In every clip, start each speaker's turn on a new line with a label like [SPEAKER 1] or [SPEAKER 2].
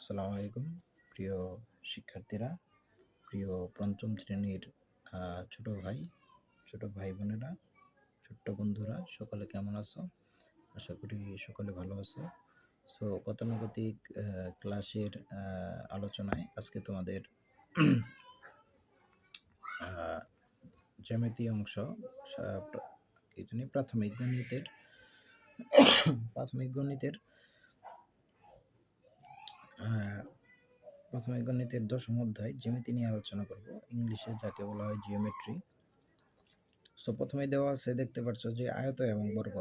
[SPEAKER 1] আসসালামু আলাইকুম প্রিয় শিক্ষার্থীরা, প্রিয় পঞ্চম শ্রেণীর ছোট ভাই বোনেরা, ছোট্ট বন্ধুরা, সকলে কেমন আছো? আশা করি সকলে ভালো আছো। সো গতানুগতিক ক্লাসের আলোচনায় আজকে তোমাদের জ্যামিতি অংশ, কি জানি প্রাথমিক গণিতের দশম অধ্যায় জ্যামিতি নিয়ে আলোচনা করব, ইংলিশে যাকে বলা হয় জিওমেট্রি। সো প্রথমেই দেওয়া আছে, দেখতে পাচ্ছ যে আয়ত এবং বর্গ।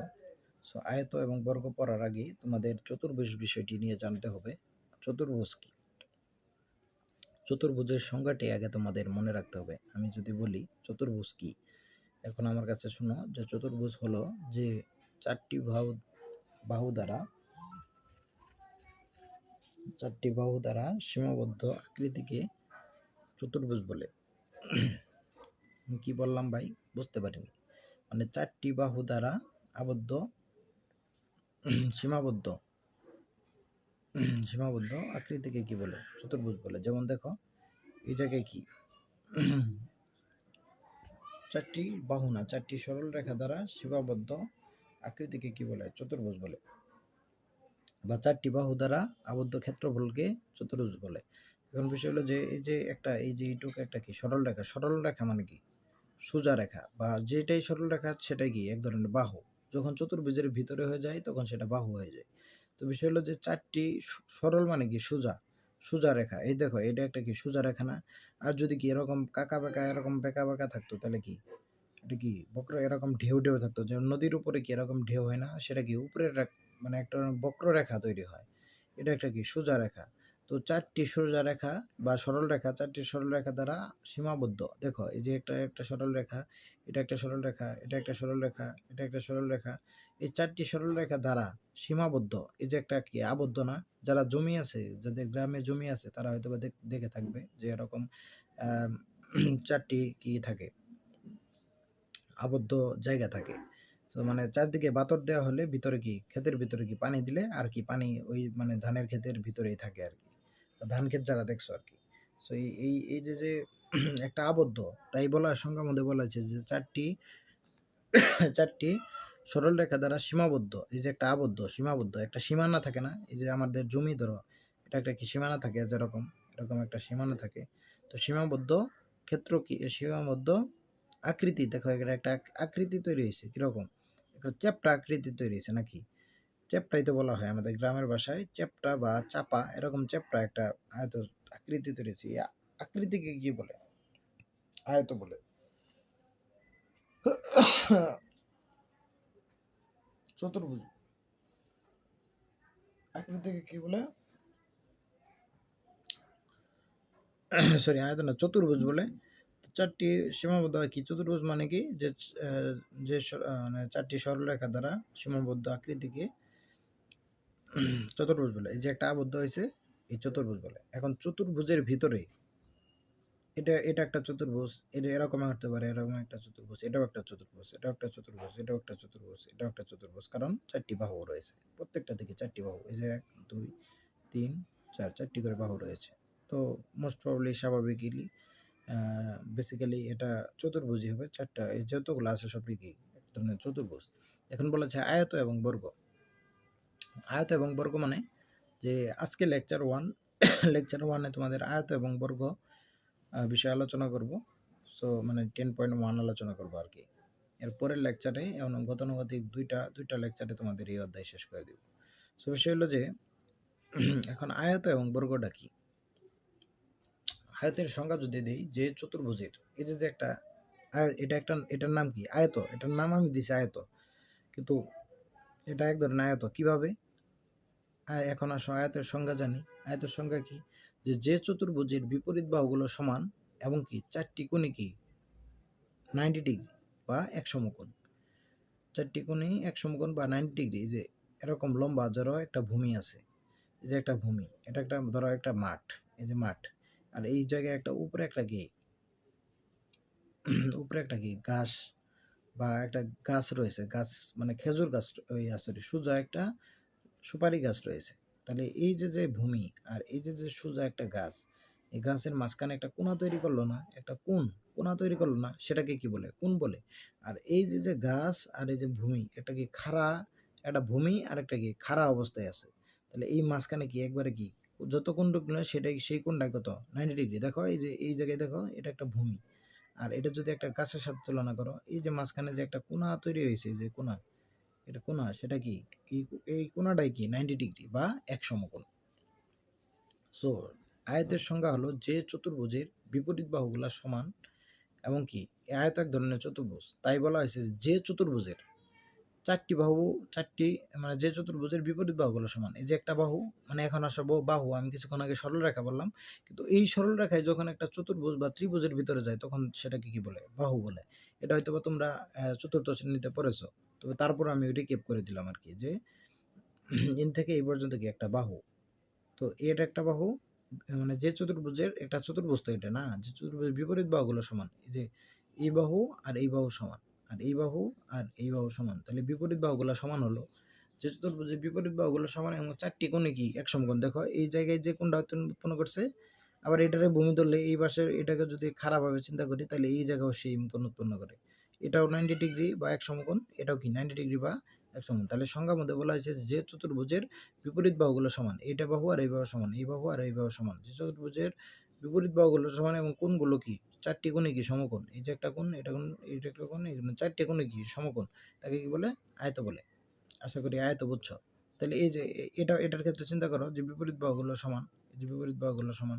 [SPEAKER 1] সো আয়ত এবং বর্গ পড়ার আগে তোমাদের চতুর্ভুজ বিষয়টি নিয়ে জানতে হবে। চতুর্ভুজ কি? চতুর্ভুজের সংজ্ঞাটি আগে তোমাদের মনে রাখতে হবে। আমি যদি বলি চতুর্ভুজ কি, এখন আমার কাছে শোনো যে চতুর্ভুজ হলো যে চারটি বাহু দ্বারা সীমাবদ্ধ আকৃতিকে চতুর্ভুজ বলে। কি বললাম ভাই, বুঝতে পারিনি? মানে চারটি বাহু দ্বারা আবদ্ধ সীমাবদ্ধ আকৃতিকে কি বলে? চতুর্ভুজ বলে। যেমন দেখো, এই জায়গায় কি চারটি বাহু না, চারটি সরল রেখা দ্বারা সীমাবদ্ধ আকৃতিকে কি বলে? চতুর্ভুজ বলে। বা চারটি বাহু দ্বারা আবদ্ধ ক্ষেত্রফলকে চতুর্ভুজ বলে। এখন বিষয় হলো যে এই যে এইটুকু একটা কি সরল রেখা। সরল রেখা মানে কি? সোজা রেখা, বা যেটাই সরল রেখা সেটাই কি এক ধরনের বাহু। যখন চতুর্ভুজের ভিতরে হয়ে যায় তখন সেটা বাহু হয়ে যায়। তো বিষয় হলো যে চারটি সরল মানে কি সোজা রেখা। এই দেখো, এটা একটা কি সোজা রেখা না? আর যদি কি এরকম এরকম বেঁকা থাকতো, তাহলে কি এটা কি বক্র, এরকম ঢেউ থাকতো। যেমন নদীর উপরে কি এরকম ঢেউ হয় না? সেটা কি উপরের মানে একটা বক্র রেখা তৈরি হয়। এটা একটা কি সোজা রেখা। তো চারটি সোজা রেখা বা সরল রেখা, চারটি সরল রেখা দ্বারা সীমাবদ্ধ। দেখো, এই যে একটা সরল রেখা, এটা একটা সরল রেখা, এটা একটা সরল রেখা, এটা একটা সরল রেখা। এই চারটি সরল রেখা দ্বারা সীমাবদ্ধ। এই যে একটা কি আবদ্ধ না? যারা জমি আছে, যাদের গ্রামে জমি আছে, তারা হয়তো দেখে থাকবে যে এরকম চারটি কি থাকে, আবদ্ধ জায়গা থাকে। তো মানে চারদিকে বাতর দেওয়া হলে ভিতরে কি, ক্ষেতের ভিতরে কি পানি দিলে আর কি পানি ওই মানে ধানের ক্ষেতের ভিতরেই থাকে আর কি। ধান ক্ষেত যারা দেখছো আর কি। সো এই যে একটা আবদ্ধ, তাই বলা সংখ্যার মধ্যে বলা হয়েছে যে চারটি সরল রেখা দ্বারা সীমাবদ্ধ। এই যে একটা আবদ্ধ, সীমাবদ্ধ, একটা সীমানা থাকে না? এই যে আমাদের জমি ধরো, এটা একটা কি সীমানা থাকে, যেরকম এরকম একটা সীমানা থাকে। তো সীমাবদ্ধ ক্ষেত্র কি, সীমাবদ্ধ আকৃতি। দেখো, এখানে একটা আকৃতি তৈরি হয়েছে, কিরকম একটা চ্যাপ্টা আকৃতি তৈরি হয়েছে নাকি? চ্যাপ্টাই তো বলা হয় আমাদের গ্রামের ভাষায়, চ্যাপ্টা বা চাপা, এরকম চ্যাপ্টা একটা আয়ত আকৃতি তৈরি হয়েছে। এই আকৃতিকে কি বলে? আয়ত বলে। চতুর্ভুজ আকৃতিকে কি বলে? সরি, আয়ত না, চতুর্ভুজ বলে। চারটি সীমাবদ্ধ কি চতুর্ভুজ মানে কি, যে মানে চারটি সরলরেখা দ্বারা সীমাবদ্ধ আকৃতিকে চতুর্ভুজ বলে। এই যে একটা আবদ্ধ হয়েছে, এই চতুর্ভুজ বলে। এখন চতুর্ভুজের ভিতরে এটা একটা চতুর্ভুজ, এটা এরকম হতে পারে, এরকম একটা চতুর্ভুজ, এটাও একটা চতুর্ভুজ, এটাও একটা চতুর্ভুজ, এটাও একটা চতুর্ভুজ, এটাও একটা চতুর্ভুজ, কারণ চারটি বাহু রয়েছে। প্রত্যেকটা দিকে চারটি বাহু, এই যে 1 2 3 4, চারটি করে বাহু রয়েছে। তো মোস্ট প্রবাবলি, স্বাভাবিকলি, বেসিক্যালি এটা চতুর্ভুজই হবে। চারটা এই যতগুলো আছে সবই কি এক ধরনের চতুর্ভুজ। এখন বলেছে আয়ত এবং বর্গ। আয়ত এবং বর্গ মানে যে আজকে লেকচার 1 তোমাদের আয়ত এবং বর্গ বিষয়ে আলোচনা করব। সো মানে 10.1 আলোচনা করবো আর কি। এর পরের লেকচারে, এমন গতানুগতিক দুইটা লেকচারে তোমাদের এই অধ্যায় শেষ করে দিব। সো বিষয় হলো যে এখন আয়ত এবং বর্গটা কি। আয়তের সংজ্ঞা যদি দিই, যে চতুর্ভুজের এই যে একটা এটার নাম কি? আয়ত। এটার নাম আমি দিছি আয়ত, কিন্তু এটা এক ধরনের আয়ত। কিভাবে? এখন আসো আয়তের সংজ্ঞা জানি। আয়তের সংজ্ঞা কি? যে চতুর্ভুজের বিপরীত বাহুগুলো সমান এবং কি চারটি কোণে কি 90 ডিগ্রি বা 100 কোণ। চারটি কোণে 100 কোণ বা 90 ডিগ্রি। যে এরকম লম্বা, ধরো একটা ভূমি আছে, এই যে একটা ভূমি, এটা একটা ধরো একটা মাঠ, এই যে মাঠ, আর এই জায়গায় একটা উপরে একটা কি ঘাস বা একটা গাছ রয়েছে। গাছ মানে খেজুর গাছ, ওই সরি, সোজা একটা সুপারি গাছ রয়েছে। তাহলে এই যে ভূমি আর এই যে সোজা একটা গাছ, এই গাছের মাঝখানে একটা কোণা তৈরি করলো না, একটা কোণা তৈরি করলো না, সেটাকে কি বলে? কোণ বলে। আর এই যে গাছ আর এই যে ভূমি, একটা কি খাড়া, একটা ভূমি আর একটা কি খাড়া অবস্থায় আছে। তাহলে এই মাঝখানে কি একবারে কি যত কোণ ঢুকলো সেটাই সেই কোণটা কত? 90 ডিগ্রি। দেখো এই যে এই জায়গায় দেখো এটা একটা ভূমি, আর এটা যদি একটা গাছের সাথে তুলনা করো, এই যে মাঝখানে যে একটা কোণা তৈরি হয়েছে, যে কোণা, এটা কোণা, সেটা কি এই এই কোণাটাই কি 90 ডিগ্রি বা এক সমকোণ। সো আয়তের সংজ্ঞা হলো যে চতুর্ভুজের বিপরীত বাহুগুলা সমান এবং কি আয়ত এক ধরনের চতুর্ভুজ, তাই বলা হয়েছে যে চতুর্ভুজের চারটি বাহু, চারটি মানে যে চতুর্ভুজের বিপরীত বাহুগুলো সমান। এই যে একটা বাহু, মানে এখন আসবো বাহু, আমি কিছুক্ষণ আগে সরল রেখা বললাম, কিন্তু এই সরল রেখায় যখন একটা চতুর্ভুজ বা ত্রিভুজের ভিতরে যায় তখন সেটাকে কি বলে? বাহু বলে। এটা হয়তো বা তোমরা চতুর্থ শ্রেণীতে পড়েছো, তবে তারপর আমি রিকেপ করে দিলাম আর কি, যে ইন থেকে এই পর্যন্ত কি একটা বাহু। তো এটা একটা বাহু, মানে যে চতুর্ভুজের একটা চতুর্ভুজ, তো এটা না, যে চতুর্ভুজের বিপরীত বাহুগুলো সমান, এই যে এই বাহু আর এই বাহু সমান, আর এই বাহু আর এই বাহু সমান, তাহলে বিপরীত বাহুগুলো সমান হলো। যে চতুর্ভুজের বিপরীত বাহুগুলো সমান এবং চারটি কোণে কি এক সমকোণ। দেখো এই জায়গায় যে কোণটা উৎপন্ন করছে, আবার এটারে ভূমি ধরলে এই পাশে এটাকে যদি খারাপভাবে চিন্তা করি, তাহলে এই জায়গাও সেই কোণ উৎপন্ন করে। এটাও 90 ডিগ্রি বা এক সমকোণ, এটাও কি 90 ডিগ্রি বা এক সমকোণ। তাহলে সংজ্ঞার মধ্যে বলা হয়েছে যে চতুর্ভুজের বিপরীত বাহুগুলো সমান, এইটা বাহু আর এই বাহু সমান, এই বাহু আর এই বাহু সমান। যে চতুর্ভুজের বিপরীত বাহুগুলো সমান এবং কোণগুলো কি চারটি কোণে কি সমকোণ। এই যে একটা কোণ, এটা কোণ, এইটা একটা কোণ, এই চারটি কোণে কি সমকোণ, তাকে কি বলে? আয়ত বলে। আশা করি আয়ত বুঝছো। তাহলে এই যে এটার ক্ষেত্রে চিন্তা করো যে বিপরীত বাহুগুলো সমান, এই যে বিপরীত বাহুগুলো সমান,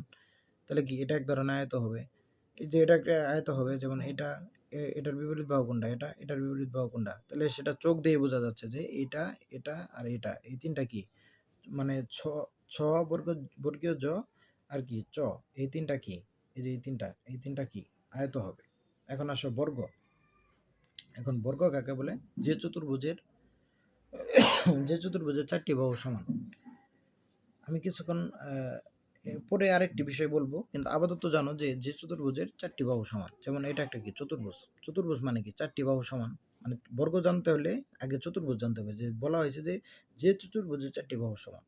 [SPEAKER 1] তাহলে কি এটা এক ধরনের আয়ত হবে। এই যে এটা একটা আয়ত হবে, যেমন এটা এটার বিপরীত বাহু কোনটা, এটার বিপরীত বাহু কোনটা, তাহলে সেটা চোখ দিয়ে বোঝা যাচ্ছে যে এটা, এটা আর এটা, এই তিনটা কি, মানে ছ বর্গ, বর্গীয় জ আর কি চ, এই তিনটা কি, এই যে এই তিনটা কি আয়ত হবে। এখন আসো বর্গ। এখন বর্গ কাকে বলে? যে চতুর্ভুজের চারটি বাহু সমান। আমি কিছুক্ষণ পরে আরেকটি বিষয় বলবো, কিন্তু আপাতত জানো যে যে চতুর্ভুজের চারটি বাহু সমান। যেমন এটা একটা কি চতুর্ভুজ, চতুর্ভুজ মানে কি চারটি বাহু সমান। মানে বর্গ জানতে হলে আগে চতুর্ভুজ জানতে হবে। যে বলা হয়েছে যে চতুর্ভুজের চারটি বাহু সমান,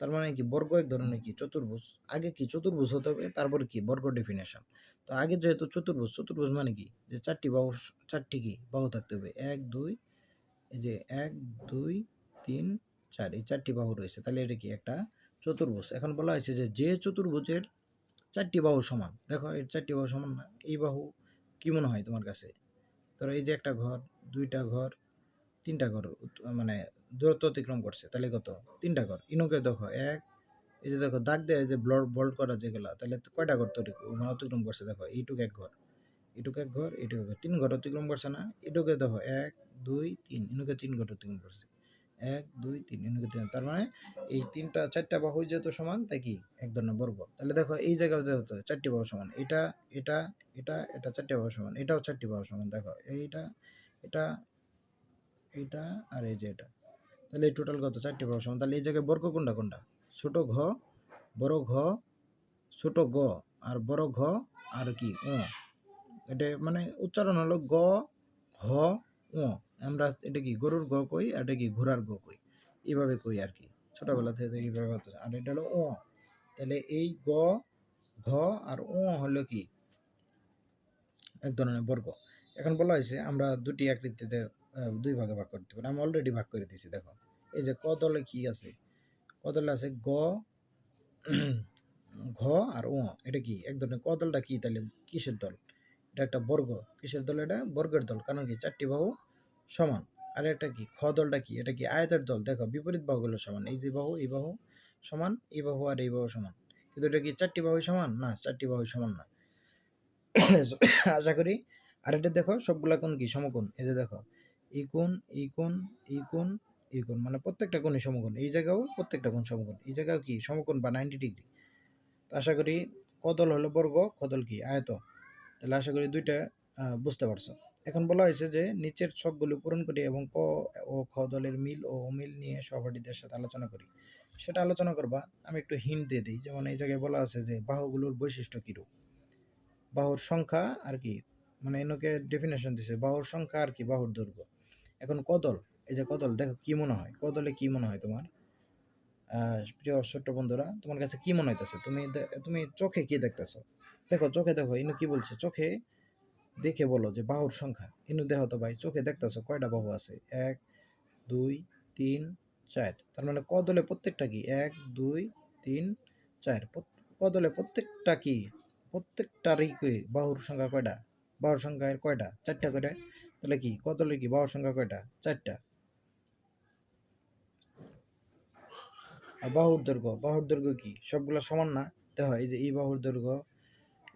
[SPEAKER 1] তার মানে কি বর্গ এক ধরনের কি চতুর্ভুজ। আগে কি চতুর্ভুজ হতে হবে, তারপর কি বর্গ ডেফিনেশন। তো আগে যেহেতু চতুর্ভুজ, চতুর্ভুজ মানে কি যে চারটি বাহু, চারটি কি বাহু থাকতে হবে, এক দুই, এই যে এক দুই তিন চার, এই চারটি বাহু রয়েছে, তাহলে এটা কি একটা চতুর্ভুজ। এখন বলা হয়েছে যে চতুর্ভুজের চারটি বাহু সমান। দেখো এই চারটি বাহু সমান না, এই বাহু কি মনে হয় তোমার কাছে? ধরো এই যে একটা ঘর, দুইটা ঘর, তিনটা ঘর, মানে দূরত্ব অতিক্রম করছে, তাহলে কত? তিনটা ঘর। ইনুকে দেখো এক, এই যে দেখো দাগ দেয় যে বোল্ড করা যেগুলা, তাহলে কয়টা ঘর তৈরি মানে অতিক্রম করছে? দেখো এইটুক এক ঘর, এটুকু এক ঘর, এটুকু এক ঘর, তিন ঘর অতিক্রম করছে না? এটুকে দেখো এক দুই তিন, ইনুকে তিন ঘর অতিক্রম করছে, এক দুই তিন, ইনুকে তিন। তার মানে এই তিনটা চারটা বাহু যেহেতু সমান, তাই কি এক ধরনের বর্গ। তাহলে দেখো এই জায়গায় যেহেতু চারটি বাহু সমান, এটা এটা এটা এটা চারটি বাহু সমান, এটাও চারটি বাহু সমান। দেখো এইটা, এটা, এটা আর এই যে এটা, তাহলে এই টোটাল কত? চারটি বাহু সমান। তাহলে এই জায়গায় বর্গ কোনটা কোনটা? ছোট ঘ, বড় ঘ, ছোট গ, আর বড় ঘ, আর কি ও। এটা মানে উচ্চারণ হলো গ ঘ ও। আমরা এটা কি গরুর গ কই, আর এটা কি ঘোড়ার গ কই, এইভাবে কই আর কি, ছোটবেলা থেকে এইভাবে হতো। আর এটা হলো ও। তাহলে এই গ ঘ আর ও হলো কি এক ধরনের বর্গ। এখন বলা হয়েছে আমরা দুটি আকৃতিতে দুই ভাগে ভাগ করতে পারি। আমি অলরেডি ভাগ করে দিয়েছি। দেখো এই যে ক দলে কি আছে, ক দলে আছে গ ঘ আর ও। এটা কি এক ধরনের, ক দলটা কি তাহলে কিসের দল? এটা একটা বর্গ। কিসের দল? এটা বর্গের দল, কারণ কি চারটি বাহু সমান। আর এটা কি খ দলটা কি? এটা কি আয়তের দল। দেখো বিপরীত বাহুগুলো সমান, এই যে বাহু, এই বাহু সমান, এই বাহু আর এই বাহু সমান, কিন্তু এটা কি চারটি বাহু সমান না? চারটি বাহু সমান না। আশা করি। আর এটা দেখো সবগুলা কোণ কি সমকোণ। এই যে দেখো এই কোণ, এই কোণ, এই কোণ, এই কোণ, মানে প্রত্যেকটা কোণই সমকোণ। এই জায়গাও প্রত্যেকটা কোণ সমকোণ, এই জায়গাও কি সমকোণ বা 90 ডিগ্রি। তো আশা করি কদল হলো বর্গ, কদল কি আয়ত। তাহলে আশা করি দুইটা বুঝতে পারছো। এখন বলা হয়েছে যে নিচের ছকগুলো পূরণ করি এবং ক ও খ দলের মিল ও অমিল নিয়ে সহপাঠীদের সাথে আলোচনা করি। সেটা আলোচনা করবা। আমি একটু হিন্ট দিয়ে দিই। যেমন এই জায়গায় বলা আছে যে বাহুগুলোর বৈশিষ্ট্য কিরূপ, বাহুর সংখ্যা আর কি, মানে এনকে ডেফিনেশন দিছে বাহুর সংখ্যা আর কি বাহুর দৈর্ঘ্য। এখন কদল, এই যে কদল, দেখো কি মনে হয় কদলে, কি মনে হয় তোমার? প্রিয় ছোট্ট বন্ধুরা, তোমার কাছে কি মনে হইতেছে? তুমি চোখে কি দেখতেছো? দেখো চোখে, দেখো ইনু কি বলছে, চোখে দেখে বলো যে বাহুর সংখ্যা। ইনু দেখো তো ভাই, চোখে দেখতেছো কয়টা বাহু আছে? 1 2 3 4। তার মানে ক দলে প্রত্যেকটা কি 1 2 3 4। ক দলে প্রত্যেকটা কি, প্রত্যেকটারই কি বাহুর সংখ্যা কয়টা? বাহুর সংখ্যা এর কয়টা? 4টা করে। তাহলে কি ক দলে কি বাহুর সংখ্যা কয়টা? 4টা। আর বাহুর দৈর্ঘ্য কি সবগুলো সমান না? দেখো এই যে এই বাহুর দৈর্ঘ্য,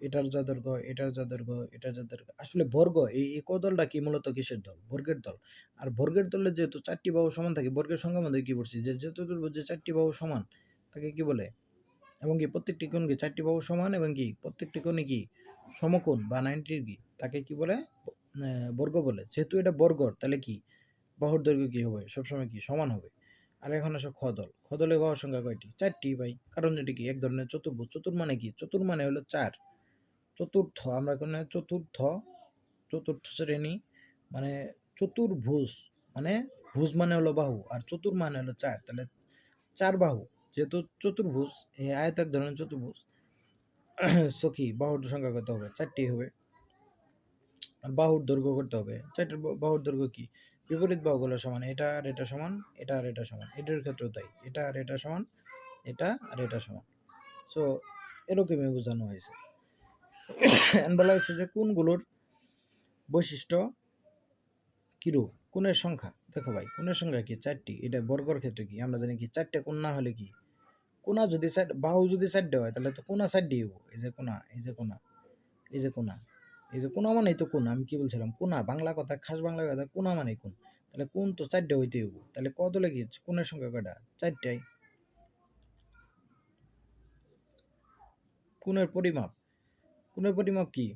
[SPEAKER 1] এটার যা দৈর্ঘ্য, এটার যা দৈর্ঘ্য, এটার যা দৈর্ঘ্য, আসলে বর্গ, এই ক দলটা কি মূলত কিসের দল? বর্গের দল। আর বর্গের দলে যেহেতু 4টি বাহু সমান থাকে, বর্গের সংখ্যা মধ্যে কি পড়ছি যে চতুর্ভুজে 4টি বাহু সমান তাকে কি বলে? এবং কি প্রত্যেকটি কোণ কি 4টি বাহু সমান, এবং কি প্রত্যেকটি কোণে কি সমকোণ বা 90 ডিগ্রি, তাকে কি বলে? বর্গ বলে। যেহেতু এটা বর্গ, তাহলে কি বাহুর দৈর্ঘ্য কি হবে? সবসময় কি সমান হবে। আর এখন আসো খ দল। খ দলে বাহুর সংখ্যা কয়টি? 4টি ভাই। কারণ এটি কি এক ধরনের চতুর্ভুজ। চতুর মানে কি? চতুর মানে হলো 4। চতুর্থ, আমরা কোনো চতুর্থ শ্রেণী মানে চতুর্ভুজ, মানে ভুজ মানে হলো বাহু, আর চতুর মানে হলো 4। তাহলে 4 বাহু, যেহেতু চতুর্ভুজ, এই আয়ত এক ধরনের চতুর্ভুজ, সো কি বাহুর সংখ্যা কত হবে? 4টি হবে। আর বাহুর দৈর্ঘ্য করতে হবে 4টি। বাহুর দৈর্ঘ্য কি বিপরীত বাহুগুলো সমান, এটা আর এটা সমান, এটা আর এটা সমান, এটার ক্ষেত্রেও তাই, এটা আর এটা সমান, এটা আর এটা সমান। সো এরকমই বোঝানো হয়েছে। বলা হয়েছে যে কোনগুলোর বৈশিষ্ট্য কিরূপ? কোণের সংখ্যা, দেখো ভাই কোণের সংখ্যা কি 4টি। এটা বর্গর ক্ষেত্রে কি আমরা জানি কি 4টে কোণ না হলে কি, কোণা যদি বাহু যদি 4টে হয় তাহলে তো কোণা 4টি হবো। এই যে কোণা, এই যে কোণা, এই যে কোণা, এই যে কোণা মানেই তো কোণ। আমি কি বলছিলাম? কোণা, বাংলা কথা, খাস বাংলা কথা, কোণা মানে কোণ। তাহলে কোণ তো 4টে হইতে হবো। তাহলে কত লেগে কোণের সংখ্যা কয়টা? 4টাই। কোণের পরিমাপ, কোণের পরিমাপ কি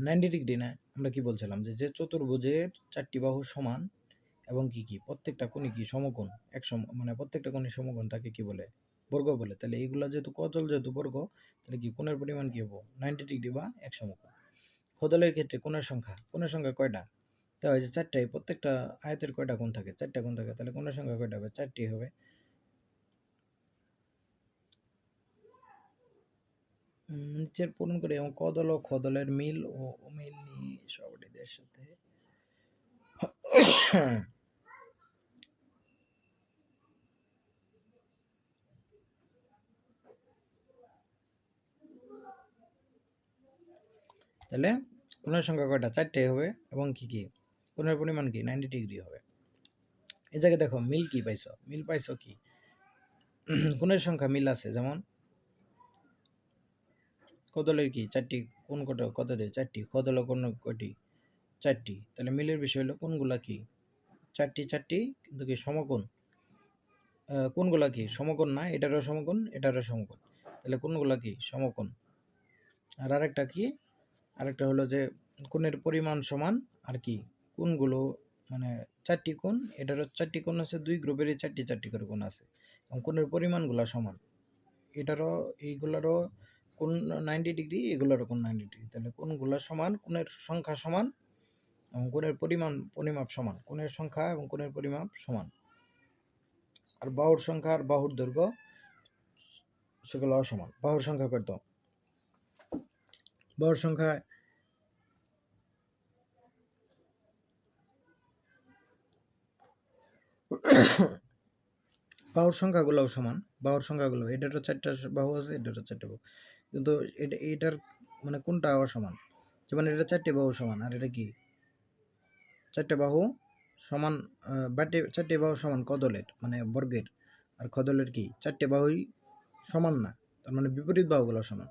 [SPEAKER 1] 90 ডিগ্রি না? আমরা কি বলছিলাম যে যে চতুর্ভুজের 4টি বাহু সমান এবং কি কি প্রত্যেকটা কোণে কি সমকোণ, মানে প্রত্যেকটা কোণে সমকোণ, তাকে কি বলে? বর্গ বলে। তাহলে এইগুলা যেহেতু কতল, যেহেতু বর্গ, তাহলে কি কোণের পরিমাণ কি হবো? 90 ডিগ্রি বা এক সমকোণ। খোদলের ক্ষেত্রে কোণের সংখ্যা কয়টা? দেওয়া হয়েছে 4টাই। প্রত্যেকটা আয়তের কয়টা কোণ থাকে? 4টা কোণ থাকে। তাহলে কোণের সংখ্যা কয়টা হবে? 4টি হবে। নিচের পূরণ করে এবং কদল ও খদলের মিল ও অমিল নিয়ে সহপাঠীদের সাথে তাহলে কোণের সংখ্যা কয়টা? 4টাই হবে। এবং কি কি কোণের পরিমাণ কি 90 ডিগ্রি হবে। এই জায়গায় দেখো মিল কি পাইছো? মিল পাইছো কি কোণের সংখ্যা মিল আছে, যেমন কদলের কি 4টি কোণ কত? কতটি? 4টি। কদলের কোণ কয়টি? 4টি। তাহলে মিলের বিষয় হলো কোণগুলা কি 4টি, কিন্তু কি সমকোণ। কোণগুলা কি সমকোণ না? এটারও সমকোণ, এটারও সমকোণ। তাহলে কোণগুলা কি সমকোণ। আর আরেকটা কি, আরেকটা হলো যে কোণের পরিমাণ সমান। আর কি কোণগুলো মানে 4টি কোণ, এটারও 4টি কোণ আছে, 2 গ্রুপেরই 4টি করে কোণ আছে, এবং কোণের পরিমাণগুলো সমান। এটারও, এইগুলারও কোণ 90 ডিগ্রি, এগুলারও কোণ 90 ডিগ্রি। তাহলে কোণগুলো সমান, কোণের সংখ্যা সমান, এবং কোণের পরিমাপ সমান। কোণের সংখ্যা এবং কোণের পরিমাপ সমান। আর বাহুর সংখ্যা আর বাহুর দৈর্ঘ্য সেগুলো অসমান। বাহুর সংখ্যা কত? বাহুর সংখ্যা বাহুর সংখ্যাগুলোও সমান। বাহুর সংখ্যাগুলো, এটারও 4টা বাহু আছে, এটারও 4টা বাহু, কিন্তু এটার মানে কোনটা অসমান? যেমন এটা 4টে বাহু সমান, আর এটা কি 4টে বাহু সমান। বাটে 4টে বাহু সমান কদলের মানে বর্গের, আর খদলের কি 4টে বাহুই সমান না। তার মানে বিপরীত বাহুগুলো সমান।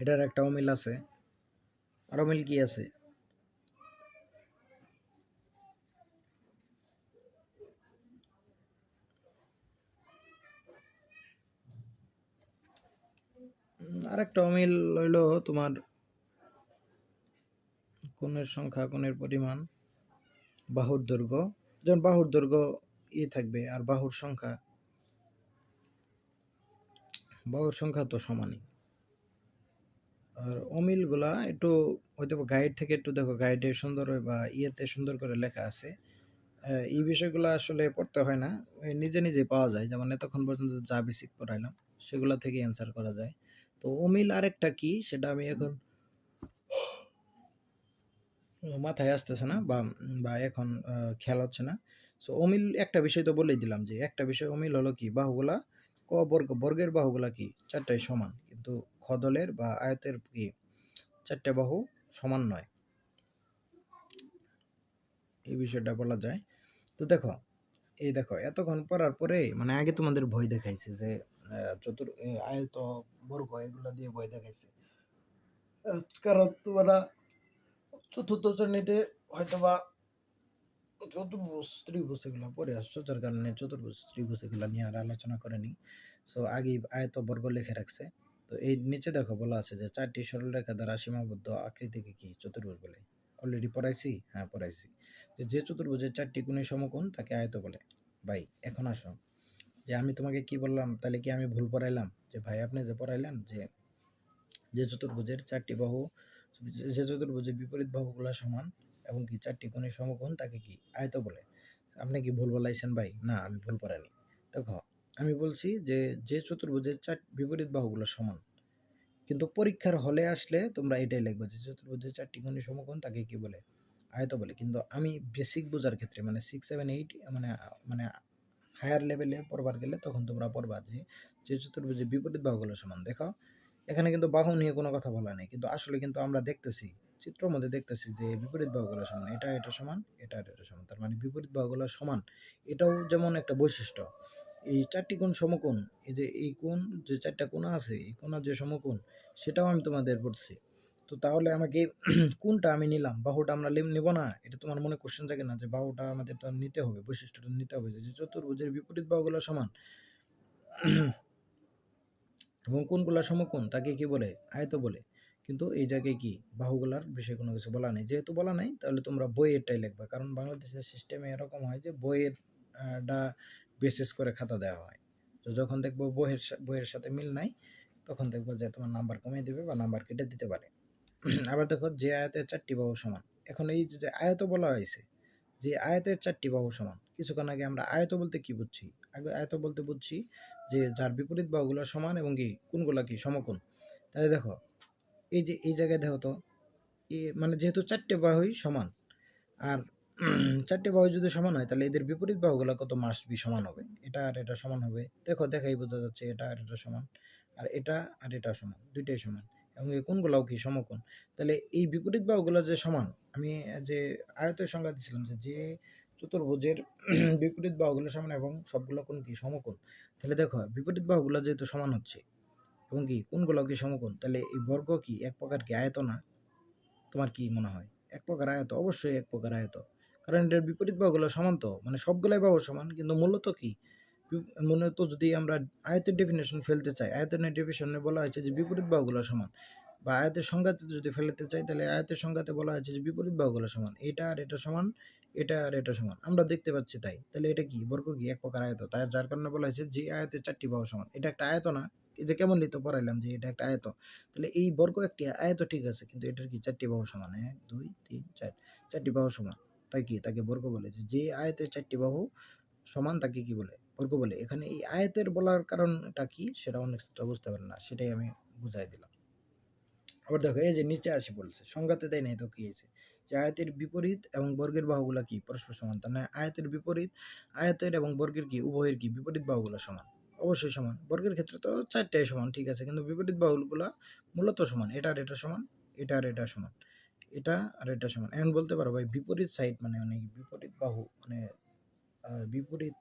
[SPEAKER 1] এটার একটা অমিল আছে। আর অমিল কি আছে? আরেকটা অমিল হইল তোমার কোণের সংখ্যা, কোণের পরিমাণ, বাহুর দৈর্ঘ্য। যেমন বাহুর দৈর্ঘ্য থাকবে, আর বাহুর সংখ্যা তো সমানই। আর অমিলগুলা একটু হয়তো গাইড থেকে একটু দেখো, গাইডে সুন্দর বা ইয়েতে সুন্দর করে লেখা আছে। এই বিষয়গুলো আসলে পড়তে হয় না, নিজে নিজে পাওয়া যায়। যেমন এতক্ষণ পর্যন্ত যা বেসিক পড়াইলাম সেগুলো থেকে অ্যান্সার করা যায়। তো অমিল আরেকটা কি সেটা আমি এখন মাথায় আসতেছে না, বা বা এখন খেয়াল হচ্ছে না। সো অমিল একটা বিষয় তো বলেই দিলাম, যে একটা বিষয় অমিল হলো কি, বাহুগুলা বর্গের বাহুগুলা কি চারটাই সমান, কিন্তু খদলের বা আয়তের কি চারটে বাহু সমান নয়, এই বিষয়টা বলা যায়। তো দেখো, এই দেখো এতক্ষণ পড়ার পরে মানে আগে তোমাদের ভয় দেখাইছে যে আয়ত বর্গ এগুলা দিয়ে ভয় দেখাইছে, কারণ তোমরা চতুর্থ শ্রেণীতে হয়তোবা চতুর্ভুজ ত্রিভুজ এগুলো পড়ে আসছো, যার কারণে চতুর্ভুজ ত্রিভুজ এগুলো নিয়ে আর আলোচনা করেনি। সো আগেই আয়ত বর্গ লিখে রাখছে। তো এই নিচে দেখো বলা আছে যে চারটি সরলরেখা দ্বারা সীমাবদ্ধ আকৃতিকে কি চতুর্ভুজ বলে। অলরেডি পড়াইছি, হ্যাঁ পড়াইছি। যে চতুর্ভুজের চারটি কোণের সমকোণ তাকে আয়ত বলে। ভাই এখন আসো, যে আমি তোমাকে কি বললাম, তাহলে কি আমি ভুল পড়াইলাম? যে ভাই আপনি যে পড়াইলেন যে যে চতুর্ভুজের চারটি বাহু, যে চতুর্ভুজের বিপরীত বাহুগুলো সমান এবং কি চারটি কোণের সমকোণ তাকে কি আয়ত বলে, আপনি কি ভুল বলাইছেন ভাই? না, আমি ভুল পড়াইনি। দেখো, আমি বলছি যে যে চতুর্ভুজের বিপরীত বাহুগুলো সমান, কিন্তু পরীক্ষার হলে আসলে তোমরা এটাই লিখবে যে চতুর্ভুজের চারটি কোণের সমকোণ তাকে কি বলে, আয়ত বলে। কিন্তু আমি বেসিক বোঝার ক্ষেত্রে মানে 6, 7, 8 মানে মানে হায়ার লেভেলে পড়বার গেলে তখন তোমরা পড়বা যে যে চতুর্ভুজের বিপরীত বাহুগুলো সমান। দেখো এখানে কিন্তু বাহু নিয়ে কোনো কথা বলা নেই, কিন্তু আসলে কিন্তু আমরা দেখতেছি চিত্রের মধ্যে দেখতেছি যে বিপরীত বাহুগুলো সমান, এটা সমান, এটা সমান, তার মানে বিপরীত বাহুগুলো সমান। এটাও যেমন একটা বৈশিষ্ট্য। এই চারটি কোণ সমকোণ, এই যে এই কোণ, যে চারটা কোণা আছে এই কোণার যে সমকোণ সেটাও আমি তোমাদের বলছি। তো তাহলে আমাকে কোনটা আমি নিলাম, বাহুটা আমরা নিব না? এটা তোমার মনে কোশ্চেন থাকে না যে বাহুটা আমাদের তো নিতে হবে, বৈশিষ্ট্যটা নিতে হবে যে চতুর্ভুজের বিপরীত বাহুগুলো সমান এবং কোনগুলা সমকোণ তাকে কি বলে, আয়ত বলে। কিন্তু এই জায়গায় কি বাহুগুলার বিষয়ে কোনো কিছু বলা নেই, যেহেতু বলা নাই তাহলে তোমরা বইয়েরটাই লিখবা, কারণ বাংলাদেশের সিস্টেমে এরকম হয় যে বইয়ের ডা বেসিস করে খাতা দেওয়া হয়। তো যখন দেখবো বইয়ের সাথে মিল নাই, তখন দেখবো যে তোমার নাম্বার কমিয়ে দিবে বা নাম্বার কেটে দিতে পারে। আবার দেখো, যে আয়তের চারটি বাহু সমান, এখন এই যে আয়ত বলা হয়েছে, যে আয়তের চারটি বাহু সমান, কিছুক্ষণ আগে আমরা আয়ত বলতে কি বুঝছি, আগে আয়ত বলতে বুঝছি যে যার বিপরীত বাহুগুলো সমান এবং কি কোনগুলা কি সমকোণ। তাহলে দেখো, এই যে এই জায়গায় দেখো তো, মানে যেহেতু চারটে বাহুই সমান, আর চারটে বাহু যদি সমান হয় তাহলে এদের বিপরীত বাহুগুলো কত মাস্ট বি সমান হবে, এটা আর এটা সমান হবে। দেখো দেখাই বোঝা যাচ্ছে এটা আর এটা সমান, আর এটা আর এটা সমান, দুইটাই সমান, এবং এই কোণগুলাও কি সমকোণ। তাহলে এই বিপরীত বাহুগুলো যে সমান, আমি যে আয়তের সংজ্ঞা দিয়েছিলাম যে যে চতুর্ভুজের বিপরীত বাহুগুলো সমান এবং সবগুলো কোণ কি সমকোণ। তাহলে দেখো বিপরীত বাহুগুলো যেহেতু সমান হচ্ছে এবং কি কোণগুলোও কি সমকোণ, তাহলে এই বর্গ কি এক প্রকার কি আয়ত না? তোমার কি মনে হয়? এক প্রকার আয়ত, অবশ্যই এক প্রকার আয়ত। কারণ এটার বিপরীত বাহুগুলো সমান, তো মানে সবগুলাই বাহু সমান, কিন্তু মূলত কি, মূলত যদি আমরা আয়তের ডেফিনেশন ফেলতে চাই, আয়তের ডেফিনেশনে বলা হয়েছে যে বিপরীত বাহুগুলো সমান, বা আয়তের সংজ্ঞাতে যদি ফেলতে চাই তাহলে আয়তের সংজ্ঞাতে বলা হয়েছে যে বিপরীত বাহুগুলো সমান, এটা আর এটা সমান, এটা আর এটা সমান, আমরা দেখতে পাচ্ছি তাই। তাহলে এটা কি বর্গ কি এক প্রকার আয়ত, তাই যার কারণে বলা হয়েছে যে আয়তের চারটি বাহু সমান, এটা একটা আয়ত না? এই যে কেমন লিখতে পড়াইলাম যে এটা একটা আয়ত, তাহলে এই বর্গ একটি আয়ত ঠিক আছে, কিন্তু এটার কি চারটি বাহু সমান, 1 2 3 4, চারটি বাহু সমান, তাই কি তাকে বর্গ বলে। যে আয়তের চারটি বাহু সমান তাকে কি বলে, বর্গ বলে। এখানে এই আয়তের বলার কারণটা কি সেটা অনেকটা বুঝতে পারে না, সেটাই আমি বুঝাই দিলাম। আবার দেখো, এই যে নিচে আসি বলছে সংজ্ঞাতে দেয় নাই তো কি হয়েছে, যে আয়তের বিপরীত এবং বর্গের বাহুগুলা কি পরস্পর সমান, তার মানে আয়তের বিপরীত, আয়তের এবং বর্গের কি উভয়ের কি বিপরীত বাহুগুলা সমান, অবশ্যই সমান। বর্গের ক্ষেত্রে তো চারটাই সমান ঠিক আছে, কিন্তু বিপরীত বাহুগুলা মূলত সমান, এটা আর এটা সমান, এটা আর এটা সমান, এটা আর এটা সমান। এখন বলতে পারো ভাই বিপরীত সাইড মানে মানে কি? বিপরীত বাহু মানে বিপরীত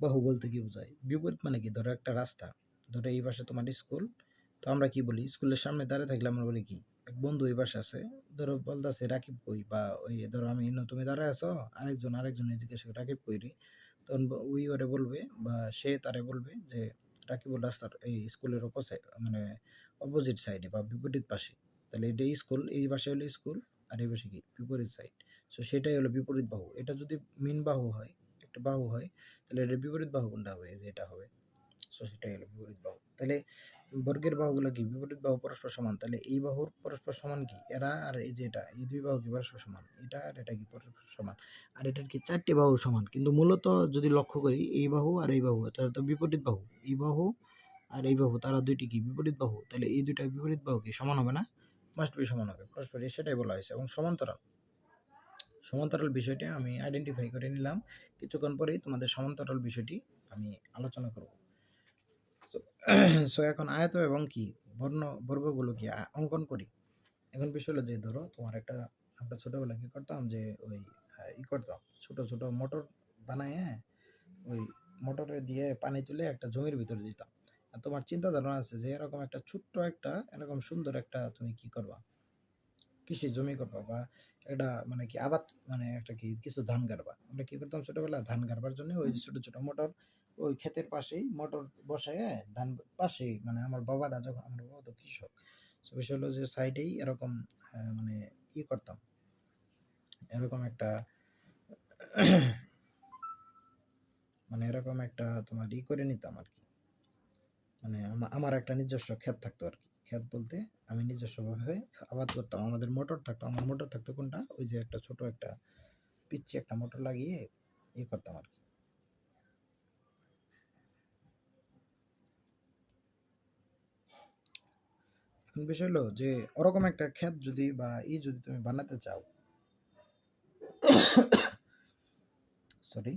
[SPEAKER 1] বাহু বলতে কি বোঝায়? বিপরীত মানে কি, ধরো একটা রাস্তা, ধরো এই পাশে তোমার স্কুল, তো আমরা কি বলি, স্কুলের সামনে দাঁড়িয়ে থাকলে আমরা বলি কি, এক বন্ধু এই পাশে আছে, ধরো বলতেছে রাকিব কই, বা ওই ধরো আমি তুমি দাঁড়ায় আছো, আরেকজন জিজ্ঞেস করে রাকিব কই রে, তখন ওই ওরে বলবে বা সে তারে বলবে যে রাকিবুল রাস্তার এই স্কুলের অপোসাইড মানে অপোজিট সাইডে বা বিপরীত পাশে। তাহলে এটা স্কুল, এই পাশে হলো স্কুল, আর এই পাশে কি বিপরীত সাইড। সো সেটাই হলো বিপরীত বাহু। এটা যদি মেন বাহু হয়, একটা বাহু হয়, তাহলে এটার বিপরীত বাহু কোনটা হবে, এই যে এটা হবে। সো সেটাই হলো বিপরীত বাহু। তাহলে বর্গের বাহুগুলো কি বিপরীত বাহু পরস্পর সমান, তাহলে এই বাহুর পরস্পর সমান কি এরা, আর এই যে এটা, এই দুই বাহু কি পরস্পর সমান, এটা আর এটা কি পরস্পর সমান, আর এটার কি চারটি বাহু সমান। কিন্তু মূলত যদি লক্ষ্য করি এই বাহু আর এই বাহু তারা তো বিপরীত বাহু, এই বাহু আর এই বাহু তারা দুইটি কি বিপরীত বাহু, তাহলে এই দুইটা বিপরীত বাহু কি সমান হবে না, মাস্ট বি সমান হবে পরস্পর, সেটাই বলা হয়েছে। এবং সমান্তরাল, সমান্তরাল বিষয়টি আমি আইডেন্টিফাই করে নিলাম, কিছুক্ষণ পরেই তোমাদের সমান্তরাল বিষয়টি আমি আলোচনা করব। সো এখন আয়ত এবং কি বর্গগুলো কি অঙ্কন করি। এখন বিষয় হলো যে ধরো তোমার একটা, আমরা ছোটবেলায় কি করতাম যে ওই ই করতাম, ছোট ছোট মোটর বানায়, ওই মোটরে দিয়ে পানি তুলে একটা জমির ভিতরে দিতাম। আর তোমার চিন্তা ধারণা আছে যে এরকম একটা ছোট্ট একটা এরকম সুন্দর একটা তুমি কি করবা, কৃষি জমি করবা, বা একটা মানে কি আবাদ, মানে একটা কি কিছু ধান গাড়বা। আমরা কি করতাম ছোটবেলায়, ধান গাড়বার জন্য ওই যে ছোট ছোট মোটর, ওই ক্ষেতের পাশেই মোটর বসায়, ধান পাশেই, মানে আমার বাবারা যখন, আমার বাবা তো কৃষক, তো বিষয় হলো যে সাইডেই এরকম মানে ই করতাম, এরকম একটা মানে এরকম একটা তোমার ই করে নিতাম আর কি। মানে আমার একটা নিজস্ব ক্ষেত থাকতো আর কি, ক্ষেত বলতে আমি নিজস্বভাবে আবাদ করতাম। আমাদের মোটর থাকতো, আমার মোটর থাকতো কোনটা, ওই যে একটা ছোট একটা পিচ্ছি একটা মোটর লাগিয়ে ই করতাম আর কি। এখন বিষয় হলো যে ওরকম একটা ক্ষেত যদি বা যদি তুমি বানাতে চাও, সরি,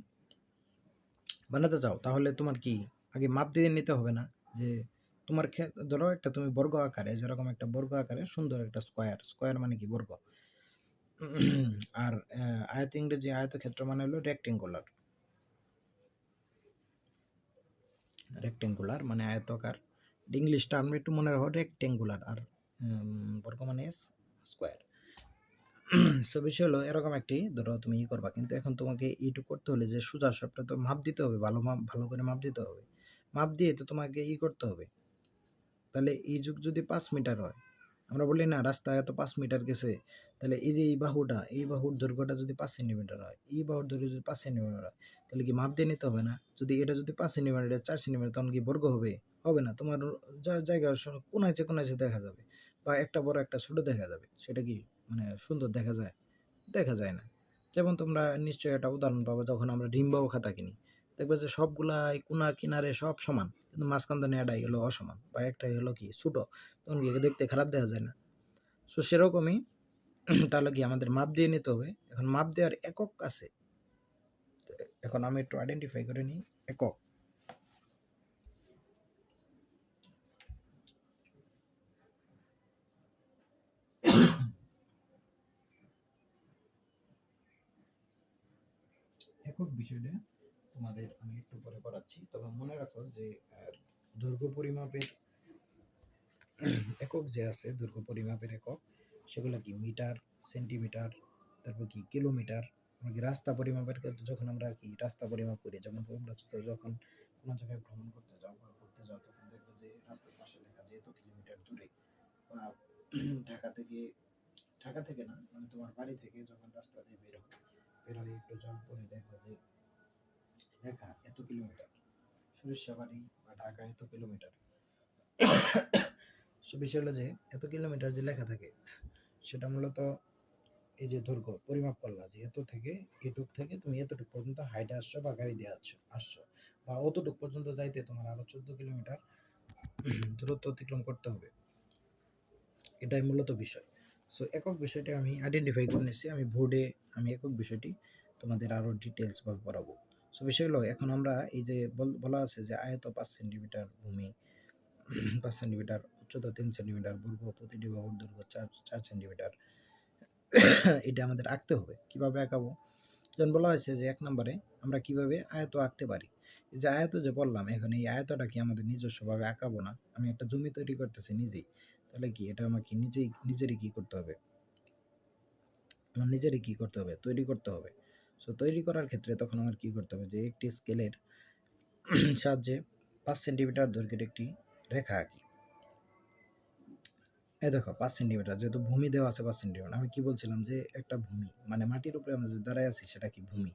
[SPEAKER 1] বানাতে চাও, তাহলে তোমার কি আগে মাপ দিয়ে নিতে হবে না, যে তোমার ক্ষেত ধরো একটা তুমি বর্গ আকারে, যেরকম একটা বর্গ আকারে সুন্দর একটা স্কোয়ার, স্কোয়ার মানে কি বর্গ, আর আয়ত ইংরেজি আয়তক্ষেত্র মানে হলো রেক্টেঙ্গুলার, রেক্টেঙ্গুলার মানে আয়তকার, ইংলিশ টার্ম একটু মনে রাখো, রেক্টেঙ্গুলার, আর বর্গ মানে স্কোয়ার। সো বিষয় হলো এরকম একটি ধরো তুমি ই করবা, কিন্তু এখন তোমাকে এইটুকু করতে হলে যে সোজা সবটা তো মাপ দিতে হবে, ভালো মাপ, ভালো করে মাপ দিতে হবে, মাপ দিয়ে তো তোমাকে ই করতে হবে। তাহলে এই যুগ যদি 5 মিটার হয়, আমরা বলি না রাস্তায় এত 5 মিটার গেছে, তাহলে এই যে এই বাহুটা, এই বাহুর দৈর্ঘ্যটা যদি 5 সেন্টিমিটার হয়, এই বাহুর দৈর্ঘ্য যদি 5 সেন্টিমিটার হয়, তাহলে কি মাপ দিয়ে নিতে হবে না? যদি এটা যদি 5 সেন্টিমিটার, এটা 4 সেন্টিমিটার, তখন কি বর্গ হবে? হবে না। তোমার জায়গা কোনাইছে কোনাইছে দেখা যাবে, বা একটা বড় একটা ছোট দেখা যাবে, সেটা কি মানে সুন্দর দেখা যায়? দেখা যায় না। যেমন তোমরা নিশ্চয়ই একটা উদাহরণ পাবো, যখন আমরা ডিম্বাও খাতা কিনি, দেখবে যে সবগুলাই কোনা কিনারে সব সমান, কিন্তু মাঝখান দিয়ে এটাই হলো অসমান, বা একটাই হলো কি ছোট, তখন কি দেখতে খারাপ দেখা যায় না? সো সেরকমই তাহলে কি আমাদের মাপ দিয়ে নিতে হবে। এখন মাপ দেওয়ার একক আছে, এখন আমি একটু আইডেন্টিফাই করে নিই একক। একক বিষয়টা তোমাদের আমি একটু পরে করাচ্ছি, তবে মনে রাখো যে দৈর্ঘ্য পরিমাপের একক যে আছে, দৈর্ঘ্য পরিমাপের একক, সেগুলো কি মিটার, সেন্টিমিটার, তারপর কি কিলোমিটার। আমরা কি রাস্তা পরিমাপের ক্ষেত্রে যখন আমরা কি রাস্তা পরিমাপ করি, যেমন তোমরা যখন কোনো জায়গায় ভ্রমণ করতে যাও বা ঘুরতে যাও, তখন দেখবে যে রাস্তার পাশে লেখা যে এত কিলোমিটার দূরে, বা ঢাকা থেকে, ঢাকা থেকে না, মানে তোমার বাড়ি থেকে যখন রাস্তা দিয়ে বের হয়ে একটু যাওয়ার পরে দেখবে যে লেখা এত কিলোমিটার, সরিষাবাড়ি বা ঢাকা এত কিলোমিটার। সে বিষয় হলো যে এত কিলোমিটার যে লেখা থাকে, সেটা মূলত এই যে দৈর্ঘ্য পরিমাপ করলা, যে এত থেকে এটুক থেকে তুমি এতটুক পর্যন্ত হাইটে আসছো বা গাড়ি দিয়ে আসছো, বা অতটুক পর্যন্ত যাইতে তোমার আরো 14 কিলোমিটার দূরত্ব অতিক্রম করতে হবে, এটাই মূলত বিষয়। সো একক বিষয়টি আমি আইডেন্টিফাই করে নিচ্ছি, আমি বোর্ডে আমি একক বিষয়টি তোমাদের আরো ডিটেলস ভাবে পড়াবো। সো বিষয় হলো এখন আমরা এই যে বলা আছে যে আয়ত 5 সেন্টিমিটার, ভূমি 5 সেন্টিমিটার, উচ্চতা 3 সেন্টিমিটার, বর্গ প্রতিটি বাহুর দৈর্ঘ্য 4 সেন্টিমিটার, এটা আমাদের আঁকতে হবে। কিভাবে আঁকাবো? যেমন বলা হয়েছে যে 1 নম্বরে আমরা কিভাবে আয়ত আঁকতে পারি। এই যে আয়ত যে বললাম, এখন এই আয়তটা কি আমাদের নিজস্বভাবে আঁকাবো না, আমি একটা জমি তৈরি করতেছি নিজেই, তাহলে কি এটা আমাকে নিজেরই কি করতে হবে, আমার নিজেরই কি করতে হবে, তৈরি করতে হবে। সো তৈরি করার ক্ষেত্রে তখন আমার কি করতে হবে, যে একটি স্কেলের সাহায্যে 5 সেন্টিমিটার দৈর্ঘ্যের একটি রেখা আঁকি। এই দেখো 5 সেন্টিমিটার, যেহেতু ভূমি দেওয়া আছে 5 সেন্টিমিটার, আমি কি বলছিলাম যে একটা ভূমি মানে মাটির উপরে আমরা যে দাঁড়ায় আছি সেটা কি ভূমি,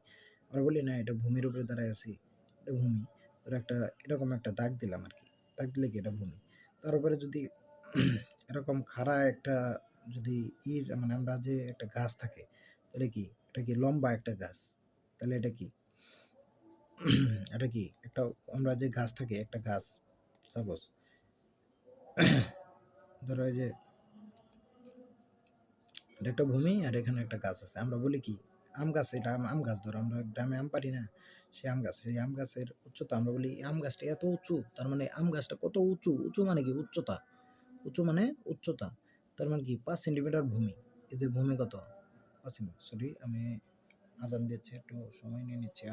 [SPEAKER 1] আমরা বলি না এটা ভূমির উপরে দাঁড়ায় আছি, এটা ভূমি। ধরো একটা এরকম একটা দাগ দিলাম আর কি, দাগ দিলে কি এটা ভূমি। তার উপরে যদি এরকম খাড়া একটা যদি মানে আমরা যে একটা গাছ থাকে, তাহলে কি এটা কি লম্বা একটা গাছ, তাহলে এটা কি এটা কি একটা আমরা যে গাছ থাকে একটা গাছ, সাপোজ ধরো এই যে এটা একটা ভূমি আর এখানে একটা গাছ আছে, আমরা বলি কি আম গাছ, এটা আম গাছ, ধরো আমরা গ্রামে আম পারি না, সেই আম গাছ, সেই আম গাছের উচ্চতা আমরা বলি আম গাছটা এত উঁচু, তার মানে আম গাছটা কত উঁচু, উঁচু মানে কি উচ্চতা, উঁচু মানে উচ্চতা, তার মানে কি 5 সেন্টিমিটার ভূমি। এই যে ভূমি কত 5 সেন্টিমিটার, সরি আমি আজান দিচ্ছি, একটু সময় নিয়ে নিচ্ছি,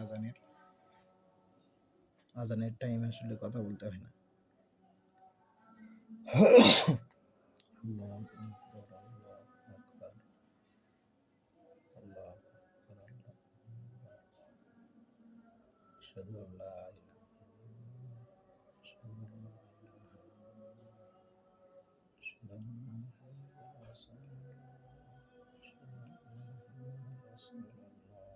[SPEAKER 1] আজানের টাইমে আসলে কথা বলতে হয় না। আল্লাহু আকবার, আল্লাহু আকবার, আল্লাহু আকবার, আশহাদু আল্লা ইলাহা ইল্লাল্লাহ, আশহাদু আল্লা ইলাহা ইল্লাল্লাহ, আশহাদু আন্না মুহাম্মাদান রাসূলুল্লাহ, আশহাদু আন্না মুহাম্মাদান রাসূলুল্লাহ।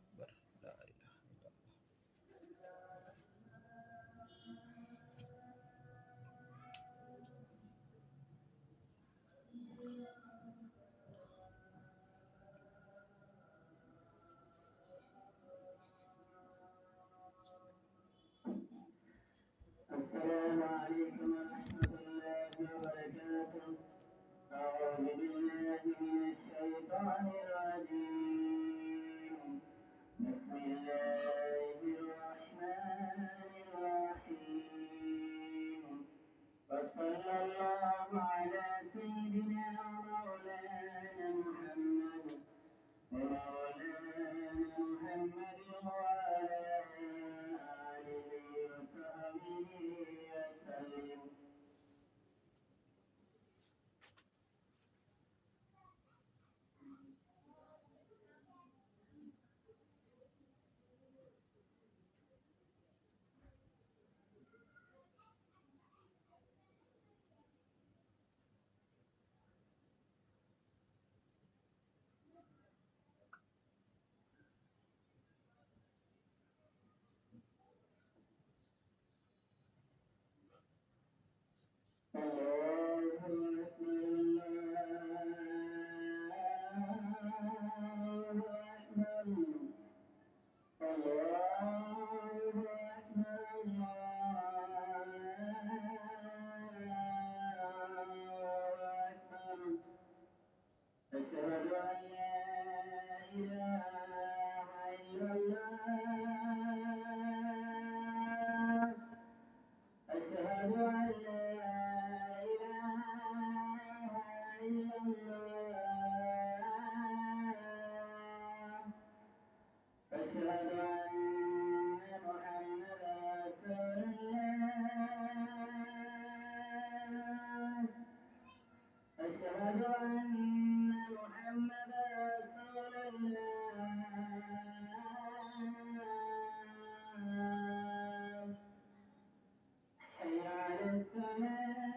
[SPEAKER 1] আল্লাহু আকবার, লা ইলাহা ইল্লাল্লাহ।
[SPEAKER 2] السلام عليكم ورحمة الله وبركاته. أعوذ بالله من الشيطان الرجيم. بسم الله الرحمن الرحيم. وصلى الله على سيدنا ومولانا محمد وعلى محمد وعلى آله وصحبه وسلم. الله أكبر، الله أكبر، الله أكبر. أشهد أن لا إله إلا الله. أشهد أن لا إله إلا الله. أشهد أن محمدا رسول الله. أشهد أن محمدا رسول الله. حي على الصلاة،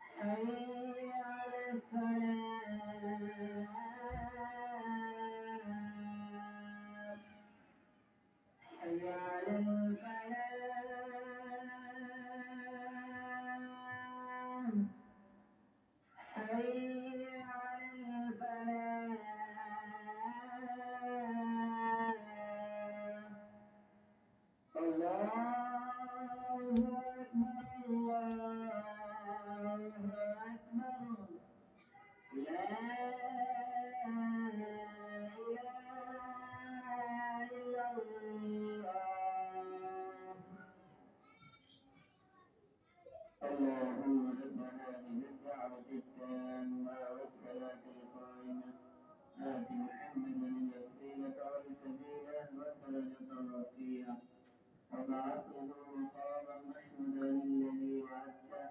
[SPEAKER 2] حي على الصلاة، حي على الفلاح، حي على الفلاح. الله أكبر، الله أكبر. لا إله إلا الله. اللهم رب هذه الدعوة التامة والصلاة القائمة آت محمدا الوسيلة والسبيلة والدرجة الرفيعة وبعثه مقاما محمودا الذي وعدته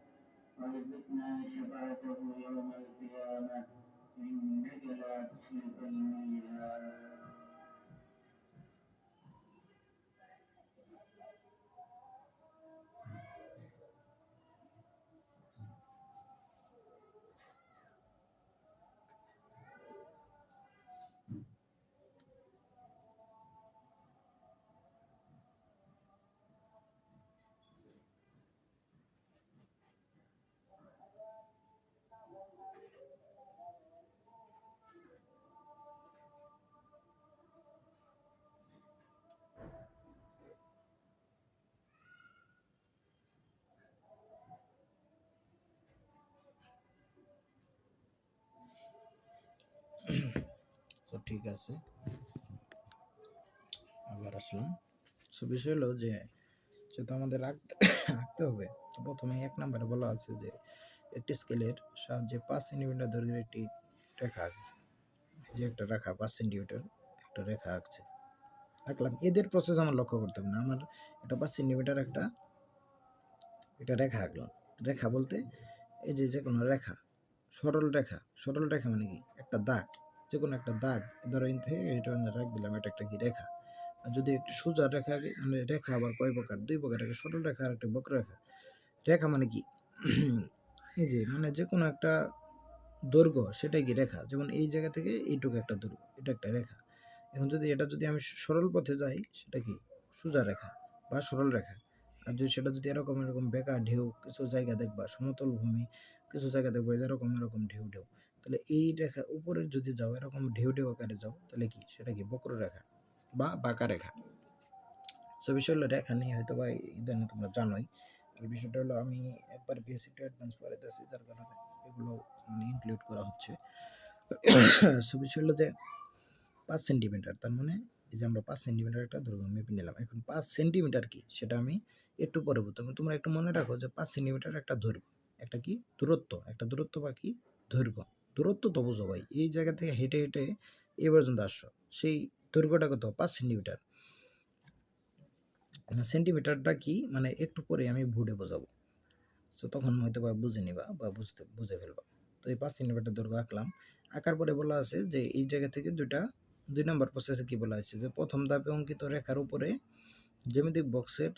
[SPEAKER 2] وارزقنا شفاعته يوم القيامة إنك لا تخلف الميعاد.
[SPEAKER 1] ঠিক আছে, আবার আসলাম। সো বিষয় হলো যে যেহেতু আমাদের আঁকতে হবে, তো প্রথমে 1 নম্বরে বলা আছে যে একটি স্কেলের সাহায্যে 5 সেন্টিমিটার দৈর্ঘ্যের একটি রেখা আঁকবে। এই যে একটা রেখা 5 সেন্টিমিটার একটা রেখা আঁকলাম। এদের প্রসেস আমার লক্ষ্য করতে হবে না, আমার এটা 5 সেন্টিমিটার একটা রেখা আঁকলাম। রেখা বলতে এই যে কোনো রেখা, সরল রেখা মানে কি একটা দাগ, যে কোনো একটা দাগ, ধরো এখান থেকে এটা রাখ দিলাম, এটা একটা কি রেখা। আর যদি একটু সোজা রেখা, মানে রেখা আবার কয় প্রকার, 2 প্রকার, একটা সরল রেখা আর একটা বক্ররেখা। রেখা মানে কি এই যে মানে যে কোনো একটা দৈর্ঘ্য, সেটাই কি রেখা। যেমন এই জায়গা থেকে এইটুকু একটা দৈর্ঘ্য, এটা একটা রেখা। এখন যদি এটা যদি আমি সরল পথে যাই, সেটা কি সোজা রেখা বা সরল রেখা। আর যদি সেটা যদি এরকম বেঁকা ঢেউ, কিছু জায়গা দেখবা সমতল ভূমি, কিছু জায়গা দেখবো এরকম ঢেউ, তাহলে এই রেখা উপরে যদি যাও, এরকম ঢেউ আকারে যাও, তাহলে কি সেটা কি বক্ররেখা বা বাঁকা রেখা। সো বিষয় হলো রেখা নিয়ে হয়তো বা ইদানিং তোমরা জানোই। আর বিষয়টা হলো আমি একবার বেসিক টু অ্যাডভান্স পড়াইতেছি, যার কারণে এগুলো মানে ইনক্লুড করা হচ্ছে। সো বিষয় হলো যে 5 সেন্টিমিটার, তার মানে এই যে আমরা 5 সেন্টিমিটার একটা দৈর্ঘ্য মেপে নিলাম। এখন 5 সেন্টিমিটার কি সেটা আমি একটু পরে বলতে, তোমরা একটু মনে রাখো যে 5 সেন্টিমিটার একটা দৈর্ঘ্য, একটা কি দূরত্ব, একটা দূরত্ব বা কি দৈর্ঘ্য। দূরত্ব তো বুঝো ভাই, এই জায়গা থেকে হেঁটে হেঁটে এই পর্যন্ত আসছো, সেই দৈর্ঘ্যটা কত? 5 সেন্টিমিটার। সেন্টিমিটারটা কি মানে একটু পরে আমি ভুডে বোঝাবো, সো তখন হয়তো বা বুঝে নিবা বা বুঝে ফেলবা। তো এই 5 সেন্টিমিটার দৈর্ঘ্য আঁকলাম। আঁকার পরে বলা আছে যে এই জায়গা থেকে 2 নম্বর প্রসেসে কি বলা আছে যে প্রথম ধাপে অঙ্কিত রেখার উপরে জ্যামিতিক বক্সের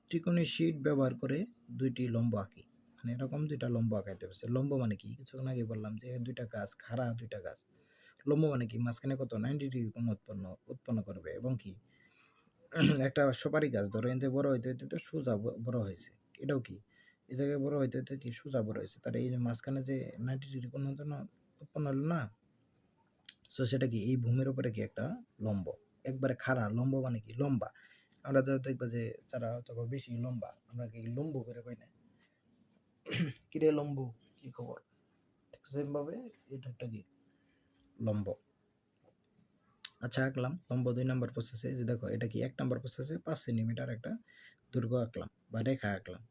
[SPEAKER 1] ত্রিকোণী শীট ব্যবহার করে 2টি লম্ব আঁকি। মানে এরকম 2টা লম্ব আঁকাইতে হবে। লম্ব মানে কি, কিছুক্ষণ আগে বললাম যে 2টা গাছ, খাড়া 2টা গাছ। লম্ব মানে কি মাঝখানে কত 90 ডিগ্রি কোণ উৎপন্ন করবে, এবং কি একটা সুপারি গাছ ধরো এতে বড় হইতে হইতে তো সোজা বড় হয়েছে, এটাও কি এই জায়গায় বড় হইতে হইতে কি সোজা বড় হয়েছে, তার এই যে মাঝখানে যে 90 ডিগ্রি কোণ উৎপন্ন হলো না, সো সেটা কি এই ভূমির উপরে কি একটা লম্ব, একবারে খাড়া। লম্ব মানে কি লম্বা। আমরা তো দেখবো যে যারা হয়তো বেশি লম্বা, আমরা কি লম্ব করে কই না, কিরে লম্ব, কি খবর, ঠিক সেম ভাবে এটা একটা কি লম্ব। আচ্ছা আঁকলাম লম্ব 2 নম্বর প্রসেসে। যে দেখো এটা কি 1 নম্বর প্রসেসে 5 সেন্টিমিটার একটা দৈর্ঘ্য আঁকলাম বা রেখা আঁকলাম।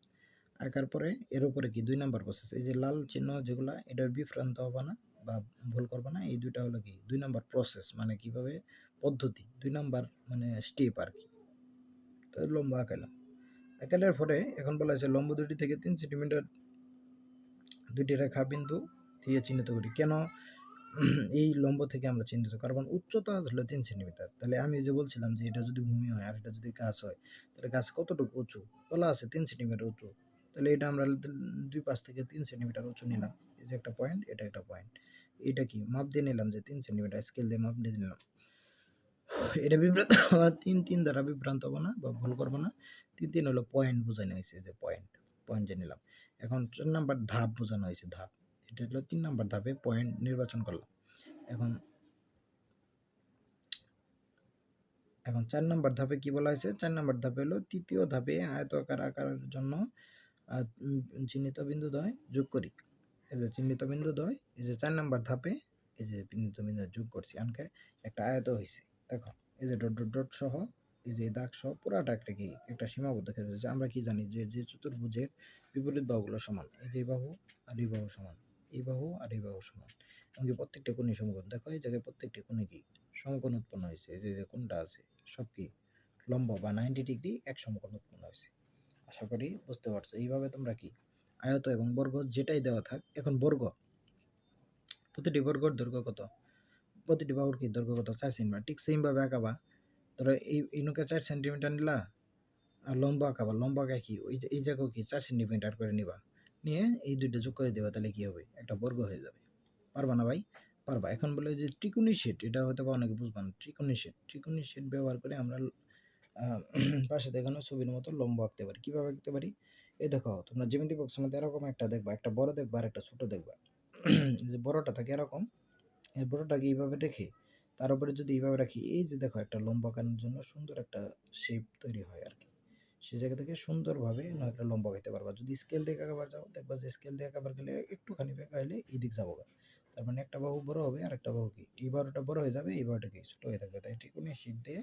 [SPEAKER 1] আঁকার পরে এর উপরে কি 2 নম্বর প্রসেস, এই যে লাল চিহ্ন যেগুলা, এটার বিভ্রান্ত হবে না বা ভুল করবে না। এই দুইটা হলো কি 2 নম্বর প্রসেস, মানে কিভাবে পদ্ধতি, 2 নম্বর মানে স্টেপ আর কি। তো লম্ব আঁকালাম। আঁকানোর পরে এখন বলা হয়েছে লম্ব দুটি থেকে 3 সেন্টিমিটার 2টি রেখা বিন্দু দিয়ে চিহ্নিত করি। কেন এই লম্ব থেকে আমরা চিহ্নিত, কারণ উচ্চতা হলো 3 সেন্টিমিটার। তাহলে আমি যে বলছিলাম যে এটা যদি ভূমি হয় আর এটা যদি গাছ হয়, তাহলে গাছ কতটুকু উঁচু, বলা আছে 3 সেন্টিমিটার উঁচু। তাহলে এটা আমরা 2 পাশ থেকে 3 সেন্টিমিটার উঁচু নিলাম। এই যে একটা পয়েন্ট, এটা একটা পয়েন্ট, এটা কি মাপ দিয়ে নিলাম যে 3 সেন্টিমিটার, স্কেল দিয়ে মাপ দিয়ে নিলাম। এটা বিভ্রান্ত 3 দ্বারা বিভ্রান্ত হবো না বা ভুল করবো না। 3 হলো পয়েন্ট বোঝানো হয়েছে, যে পয়েন্ট যে নিলাম। এখন 4 নাম্বার ধাপ বোঝানো হয়েছে, ধাপ। এটা হলো 3 নাম্বার ধাপে পয়েন্ট নির্বাচন করলাম। এখন 4 নাম্বার ধাপে কি বলা হয়েছে, 4 নাম্বার ধাপে হলো তৃতীয় ধাপে আয়তাকার আকারের জন্য চিহ্নিত বিন্দু দ্বয় যোগ করি। এই যে চিহ্নিত বিন্দু দ্বয়, এই যে 4 নাম্বার ধাপে এই যে চিহ্নিত বিন্দু যোগ করছি, আনকে একটা আয়ত হয়েছে। দেখো এই যে ডট ডট ডট সহ, এই যে দাগ সহ পুরাটা একটা কি একটা সীমাবদ্ধ ক্ষেত্র। যে আমরা কি জানি যে যে চতুর্ভুজের বিপরীত বাহুগুলো সমান, এই যে বাহু আর এই বাহু সমান, এই বাহু আর এই বাহু সমান, এমনকি প্রত্যেকটা কোণই সমকোণ। দেখো এই জায়গায় প্রত্যেকটি কোণে কি সমকোণ উৎপন্ন হয়েছে। এই যে কোণটা আছে সব কি লম্ব বা 90 ডিগ্রি এক সমকোণ উৎপন্ন হয়েছে। আশা করি বুঝতে পারছো। এইভাবে তোমরা কি আয়ত এবং বর্গ যেটাই দেওয়া থাক, এখন বর্গ, প্রতিটি বর্গর দৈর্ঘ্য কত, প্রতিটি বাহুর কি দৈর্ঘ্য কত, 4 সেন্টিমিটার। ঠিক সেম ভাবে আঁকাবা, ধরো এই নৌকা 4 সেন্টিমিটার নিলা, আর লম্ব আঁকাবা, লম্ব আঁকায় কি ওই যে এই জায়গাও কি 4 সেন্টিমিটার করে নিবা, নিয়ে এই দুইটা যোগ করে দেবা, তাহলে কি হবে একটা বর্গ হয়ে যাবে। পারবা না ভাই? পারবা। এখন বলে যে ত্রিকোণী শেড, এটা হয়তো বা অনেকে বুঝবা না। ত্রিকোণী শেড ব্যবহার করে আমরা পাশে দেখানো ছবির মতো লম্ব আঁকতে পারি। কিভাবে আঁকতে পারি, এই দেখো তোমরা জ্যামিতি বক্সের মধ্যে এরকম একটা দেখবা, একটা বড় দেখবা আর একটা ছোট দেখবা। যে বড়টা থাকে এরকম, এই বড়টাকে এইভাবে রেখে তার উপরে যদি এইভাবে রাখি, এই যে দেখো একটা লম্ব আঁকানোর জন্য সুন্দর একটা শেপ তৈরি হয় আর কি। সেই জায়গা থেকে সুন্দরভাবে একটা লম্ব আঁকাইতে পারবা। যদি স্কেল দিয়ে আঁকাবার যাও, দেখবা যে স্কেল দিয়ে আঁকাবার গেলে একটুখানি বেঁকা হলে এই দিক যাবো, তার মানে একটা বাহু বড় হবে আর একটা বাহু কি, এই বাহুটা বড় হয়ে যাবে, এই বাহুটা কি ছোট হয়ে থাকবে, তাই ত্রিকোণের শীট দিয়ে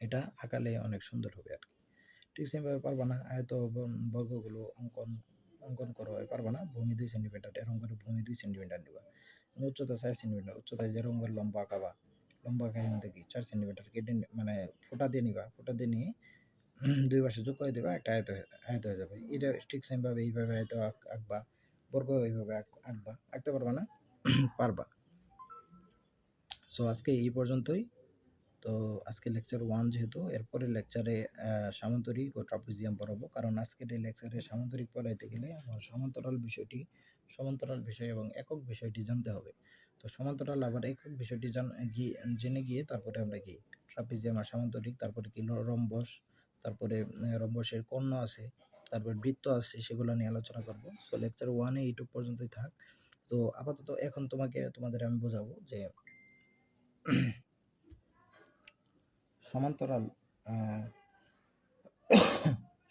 [SPEAKER 1] এটা আঁকালে অনেক সুন্দর হবে আর কি। ঠিক সেমভাবে পারবা না আয়ত বর্গগুলো অঙ্কন করো, পারবা না, ভূমি 2 সেন্টিমিটার, এরকম করে ভূমি 2 সেন্টিমিটার নিবা, উচ্চতা 4 সেন্টিমিটার, উচ্চতায় যেরকম করে লম্বা আঁকাবা, লম্বা আঁকার মধ্যে কি 4 সেন্টিমিটার কেটে মানে ফোঁটা দিয়ে নিবা, ফোঁটা দিয়ে নিয়ে দুই পাশে যোগ করে দেবা, একটা আয়ত হয়ে যাবে। এটা ঠিক সেম ভাবে এইভাবে আয়ত আঁকবা, বর্গ এইভাবে আঁকবা, আঁকতে পারবা না? পারবা। সো আজকে এই পর্যন্তই। তো আজকে লেকচার 1 যেহেতু, এরপরের লেকচারে সামান্তরিক ও ট্রাপিজিয়াম পড়াবো, কারণ আজকের এই লেকচারে সামান্তরিক পড়াইতে গেলে আমার সমান্তরাল বিষয় এবং একক বিষয়টি জানতে হবে। তো সমান্তরাল আবার একক বিষয়টি জেনে গিয়ে তারপরে আমরা কি ট্রাপিজিয়াম আর সামান্তরিক, তারপরে কি রম্বস, তারপরে রম্বসের কর্ণ আছে, তারপর বৃত্ত আছে, সেগুলো নিয়ে আলোচনা করব। সো লেকচার 1 এ এইটুকু পর্যন্তই থাক। তো আপাতত এখন তোমাদের আমি বোঝাবো যে সমান্তরাল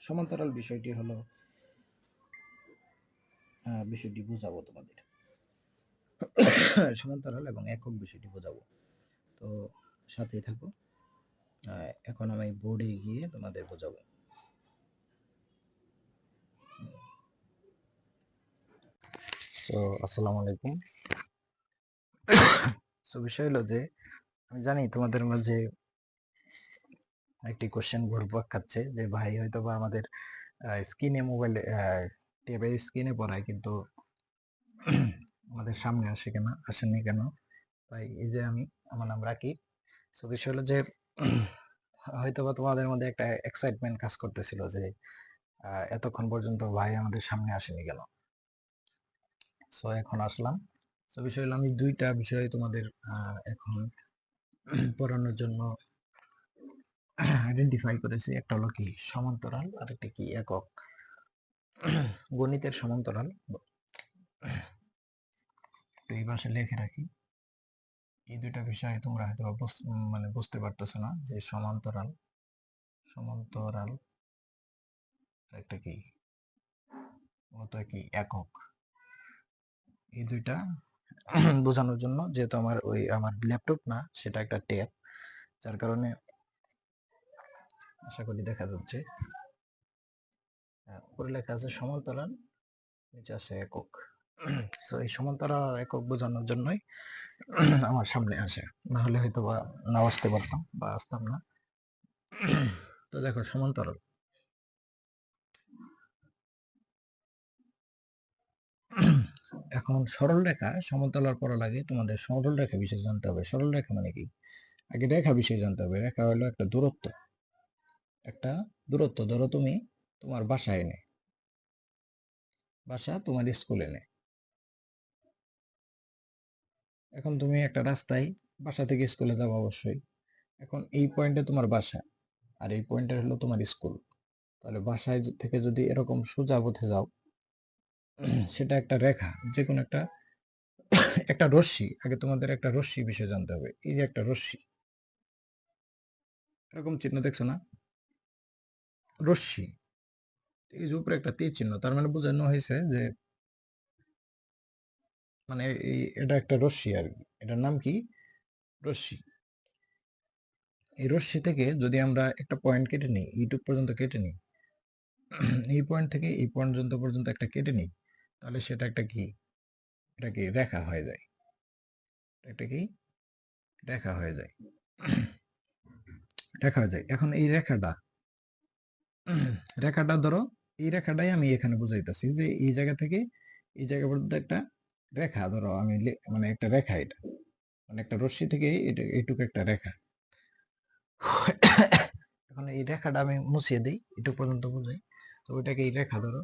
[SPEAKER 1] সমান্তরাল বিষয়টি হলো বিষয়টি বোঝাবো তোমাদের। সমান্তরাল এবং একক বিষয়টি বোঝাবো, তো সাথেই থাকো। এখন আমি বোর্ডে গিয়ে তোমাদের বোঝাবো। তো আসসালামু আলাইকুম। তো বিষয় হলো যে আমি জানি তোমাদের মাঝে একটি কোশ্চেন ঘুরপাক খাচ্ছে যে ভাই হয়তো বা আমাদের স্ক্রিনে মোবাইলে ট্যাবের স্ক্রিনে পড়ায়, কিন্তু আমাদের সামনে আসেনি কেন? তাই এই যে আমার নাম রাকিব। সো বিষয় হলো যে হয়তো বা তোমাদের মধ্যে একটা এক্সাইটমেন্ট কাজ করতেছিল যে এতক্ষণ পর্যন্ত ভাই আমাদের সামনে আসেনি কেন? সো এখন আসলাম। সো বিষয় হলো আমি দুইটা বিষয় তোমাদের এখন পড়ানোর জন্য আইডেন্টিফাই করেছি। একটা হলো কি সমান্তরাল, আর একটা কি একক। গণিতের সমান্তরাল, একটু এই পাশে লিখে রাখি। এই দুইটা বিষয় তোমরা হয়তো মানে বুঝতে পারতেছো না যে সমান্তরাল একটা কি, মূলত কি একক। এই দুইটা বোঝানোর জন্য, যেহেতু আমার ল্যাপটপ না, সেটা একটা ট্যাব, যার কারণে আশা করি দেখা যাচ্ছে উপরে লেখা আছে সমান্তরাল, নিচে আছে একক। তো এই সমান্তরাল আর একক বোঝানোর জন্যই আমার সামনে আসে, না হলে হয়তো বা নাও আসতে পারতাম বা আসতাম না। তো দেখো সমান্তরাল, এখন সরল রেখা সমান্তরাল পড়া লাগে, তোমাদের সরল রেখা বিষয় জানতে হবে। সরল রেখা মানে কি? আগে রেখা বিষয় জানতে হবে। রেখা হলো একটা দূরত্ব। ধরো তুমি তোমার বাসা তোমার স্কুলে নে। এখন তুমি একটা রাস্তায় বাসা থেকে স্কুলে যাবো অবশ্যই। এখন এই পয়েন্টে তোমার বাসা আর এই পয়েন্টে হলো তোমার স্কুল। তাহলে বাসায় থেকে যদি এরকম সোজা পথে যাও, সেটা একটা রেখা, যে কোনো একটা একটা রশ্মি। আগে তোমাদের একটা রশ্মি বিষয় জানতে হবে। এই যে একটা রশ্মি, এরকম চিহ্ন দেখছো না? রশ্মি, এই যে উপরে একটা তীর চিহ্ন, তার মানে বোঝানো হয়েছে যে মানে এটা একটা রশ্মি আর কি। এটার নাম কি? রশ্মি। এই রশ্মি থেকে যদি আমরা একটা পয়েন্ট কেটে নিই, ইউটিউব পর্যন্ত কেটে নিই, এই পয়েন্ট থেকে এই পর্যন্ত একটা কেটে নিই, তাহলে সেটা একটা কি, এটা কি রেখা হয়ে যায়। একটা কি রেখা হয়ে যায়, এখন এই রেখাটা ধরো, এই রেখাটাই আমি এখানে বুঝাইতেছি যে এই জায়গা থেকে এই জায়গা পর্যন্ত একটা রেখা। ধরো আমি মানে একটা রেখা, এটা মানে একটা রশ্মি থেকে এইটুকু একটা রেখা। এখন এই রেখাটা আমি মুছিয়ে দিই, এটুকু পর্যন্ত বুঝাই, তো ওইটাকে এই রেখা ধরো।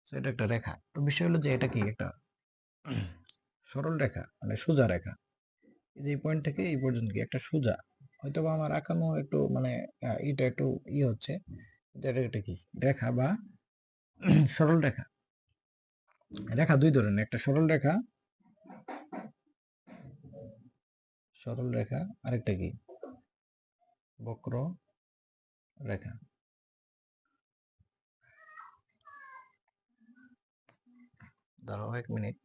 [SPEAKER 1] তো এটা একটা রেখা। তো বিষয় হলো যে এটা কি একটা সরল রেখা, মানে সোজা রেখা। এই যে এই পয়েন্ট থেকে এই পর্যন্ত কি একটা সোজা। হয়তো বা আমার আঁকানো একটু মানে এটা একটু হচ্ছে, এটা কি রেখা বা সরল রেখা। রেখা দুই ধরনের, একটা সরল রেখা, আরেকটা কি বক্র রেখা। দাঁড়াও 1 মিনিট।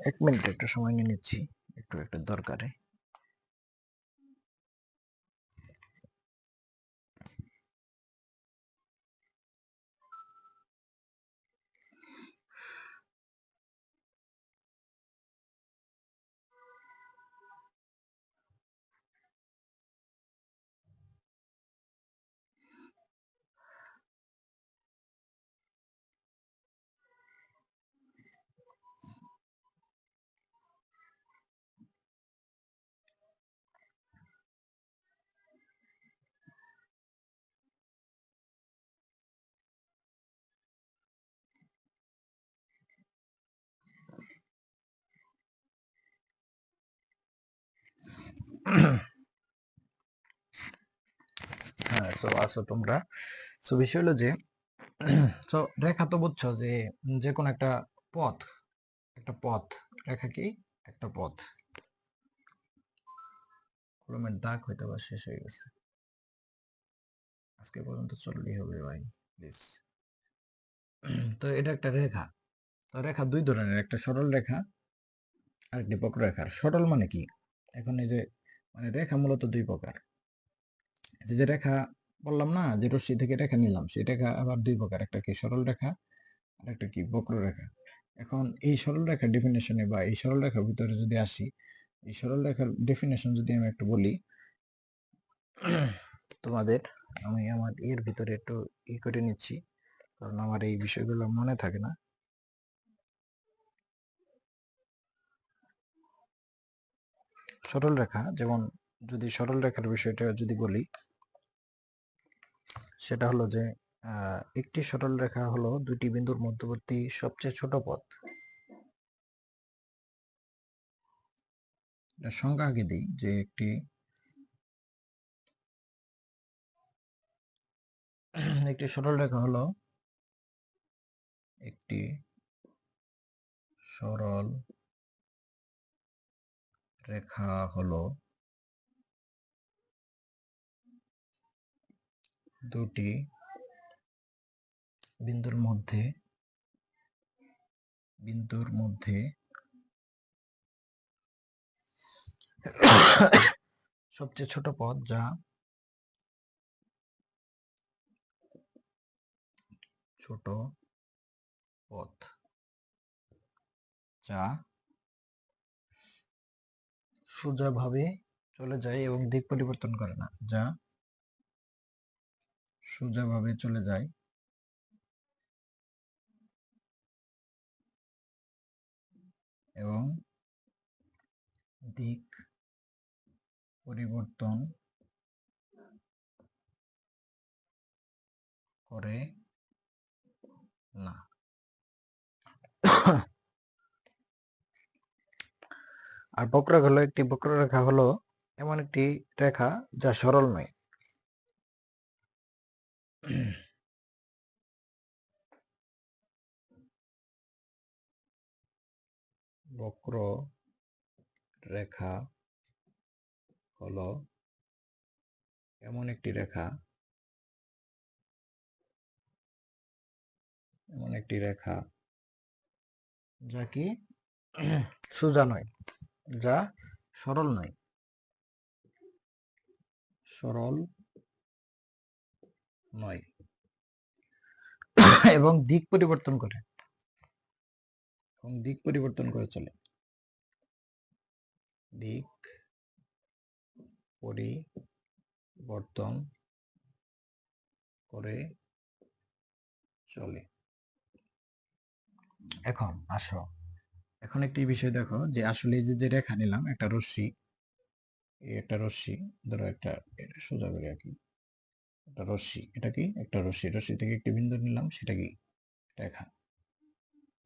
[SPEAKER 1] এক মিনিট একটু সময় নিয়ে নিচ্ছি, একটু একটা দরকারে। হ্যাঁ, সো আসো তোমরা। সো বিষয় হলো যে সো রেখা তো বুঝছো যে যে কোনো একটা পথ, রেখা কি একটা পথ। কলমের দাগ হয়তো বা শেষ হয়ে গেছে, আজকে পর্যন্ত চললেই হবে ভাই, প্লিজ। তো এটা একটা রেখা। তো রেখা দুই ধরনের, একটা সরল রেখা আর একটি বক্ররেখা। সরল মানে কি, এখন এই যে মানে রেখা মূলত দুই প্রকার। এই যে রেখা বললাম না, যে রশ্মি থেকে রেখা নিলাম, সেই রেখা আবার দুই প্রকার, একটা কি সরল রেখা আর একটা কি বক্ররেখা। এখন এই সরল রেখার ডেফিনেশনে বা এই সরল রেখার ভিতরে যদি আসি, এই সরল রেখার ডেফিনেশন যদি আমি একটু বলি তোমাদের, আমি আমার এর ভিতরে একটু করে নিচ্ছি, কারণ আমার এই বিষয়গুলো মনে থাকে না। সরল রেখা, যেমন যদি সরল রেখার বিষয়টা যদি বলি, সেটা হলো যে একটি সরল রেখা হলো দুটি বিন্দুর মধ্যবর্তী সবচেয়ে ছোট পথ। এটার সংজ্ঞা আগে দিই, যে একটি সরল রেখা হলো একটি সরল রেখা হলো দুটি বিন্দুর মধ্যে সবচেয়ে ছোট পথ, যা সোজাভাবে চলে যায় এবং দিক পরিবর্তন করে না, যা সোজাভাবে চলে যায় এবং দিক পরিবর্তন করে না। আর বক্ররেখা হলো এমন একটি রেখা যা সরল নয়। বক্র রেখা হলো এমন একটি রেখা যা কি সোজা নয়, যা সরল নয়, এবং দিক পরিবর্তন করে চলে। দিক পরিবর্তন করে চলে। এখন আসো, এখন একটি বিষয় দেখো, যে আসলে এই যে রেখা নিলাম, একটা রশ্মি, ধরো এটা সোজা করে আঁকি, একটা রশ্মি, এটা কি একটা রশ্মি থেকে একটি বিন্দু নিলাম, সেটা কি রেখা।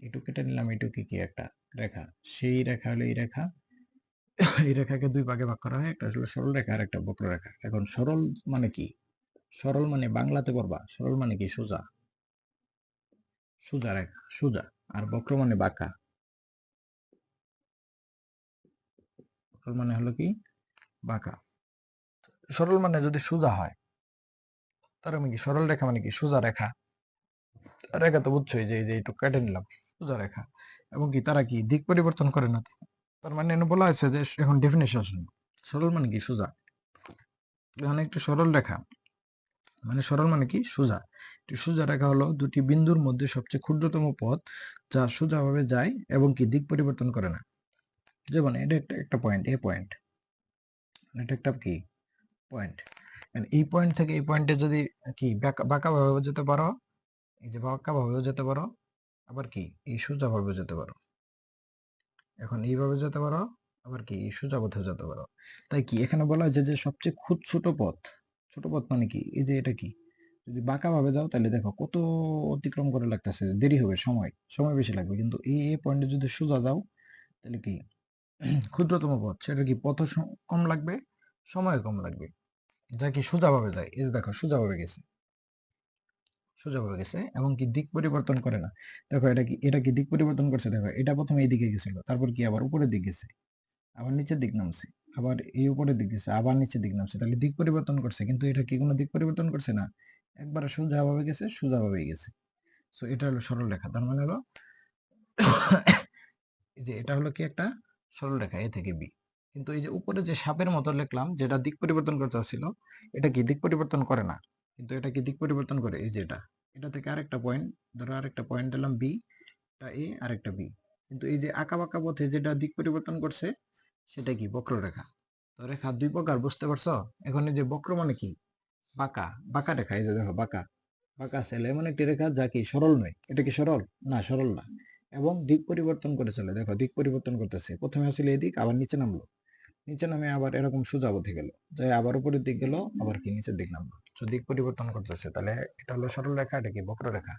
[SPEAKER 1] এটুকু কেটে নিলাম, এটুকু কি একটা রেখা। সেই রেখা হলো এই রেখা। এই রেখাকে দুই ভাগে ভাগ করা হয়, একটা হলো সরল রেখা আর একটা বক্ররেখা। এখন সরল মানে কি, সরল মানে বাংলাতে পড়বা, সরল মানে কি সোজা, রেখা সোজা। আর বক্র মানে বাঁকা। সরল মানে হলো কি বাঁকা। সরল মানে যদি সোজা হয় তার মানে কি সরল রেখা মানে কি সোজা রেখা। রেখা তো বুঝছোই যে এই যে একটু কেটে নিলাম সোজা রেখা, এবং কি তারা কি দিক পরিবর্তন করে না। তার মানে এনে বলা হয়েছে যে এখন ডেফিনেশন সরল মানে কি সোজা। এখানে একটি সরল রেখা মানে সরল মানে কি সোজা। একটি সোজা রেখা হলো দুটি বিন্দুর মধ্যে সবচেয়ে ক্ষুদ্রতম পথ যা সোজাভাবে যায় এবং কি দিক পরিবর্তন করে না। যেমন এটা একটা পয়েন্ট, এ পয়েন্ট, এটা একটা কি পয়েন্ট। এই পয়েন্ট থেকে এই পয়েন্টে যদি কি বাঁকা ভাবে যেতে পারো, এই যে বাঁকা ভাবেও যেতে পারো, আবার কি এই সোজা ভাবে যেতে পারো। এখন এইভাবে যেতে পারো, আবার কি এই সোজা পথেও যেতে পারো। তাই কি এখানে বলা হয়েছে যে সবচেয়ে ছোট পথ। ছোট পথ মানে কি এই যে এটা কি যদি বাঁকা ভাবে যাও তাহলে দেখো কত অতিক্রম করে লাগতেছে, দেরি হবে, সময় বেশি লাগবে। কিন্তু এই পয়েন্টে যদি সোজা যাও তাহলে কি ক্ষুদ্রতম পথ, সেটা কি পথ কম লাগবে, সময় কম লাগবে। যা কি সোজাভাবে যায়, এই যে দেখো সোজাভাবে গেছে এবং কি দিক পরিবর্তন করে না। দেখো এটা কি দিক পরিবর্তন করছে, দেখো এটা প্রথমে এই দিকে গেছিল, তারপর কি আবার উপরের দিক গেছে, আবার নিচের দিক নামছে, আবার এই উপরের দিক গেছে, আবার নিচের দিক নামছে, তাহলে দিক পরিবর্তন করছে। কিন্তু এটা কি কোনো দিক পরিবর্তন করছে না, একবারে সোজাভাবে গেছে, সোজাভাবেই গেছে। সো এটা হলো সরল রেখা। তার মানে হলো এই যে এটা হলো কি একটা সরল রেখা এ থেকে বি। কিন্তু এই যে উপরে যে সাপের মতো লিখলাম যেটা দিক পরিবর্তন করতে চাচ্ছিল, এটা কি দিক পরিবর্তন করে না। কিন্তু এটা কি দিক পরিবর্তন করে, এই যে এটা থেকে আরেকটা পয়েন্ট, ধরো আরেকটা পয়েন্ট দিলাম বি, এটা এ আরেকটা বি। কিন্তু এই যে আঁকা বাঁকা পথে যেটা দিক পরিবর্তন করছে সেটা কি বক্ররেখা। তো রেখা দুই প্রকার, বুঝতে পারছো। এখন এই যে বক্র মানে কি বাঁকা, বাঁকা রেখা, এই যে দেখো বাঁকা বাঁকা আছে, এমন একটি রেখা যা কি সরল নয়। এটা কি সরল না, সরল না, এবং দিক পরিবর্তন করে চলে। দেখো দিক পরিবর্তন করতেছে, প্রথমে আসলে এদিক, আবার নিচে নামলো, নিচে নামে আবার এরকম সোজা পথে গেল, যাই আবার উপরের দিক গেল, আবার কি নিচের দিক নামলো। তো দিক পরিবর্তন করতেছে, তাহলে এটা হলো সরল রেখা, এটা কি বক্ররেখা।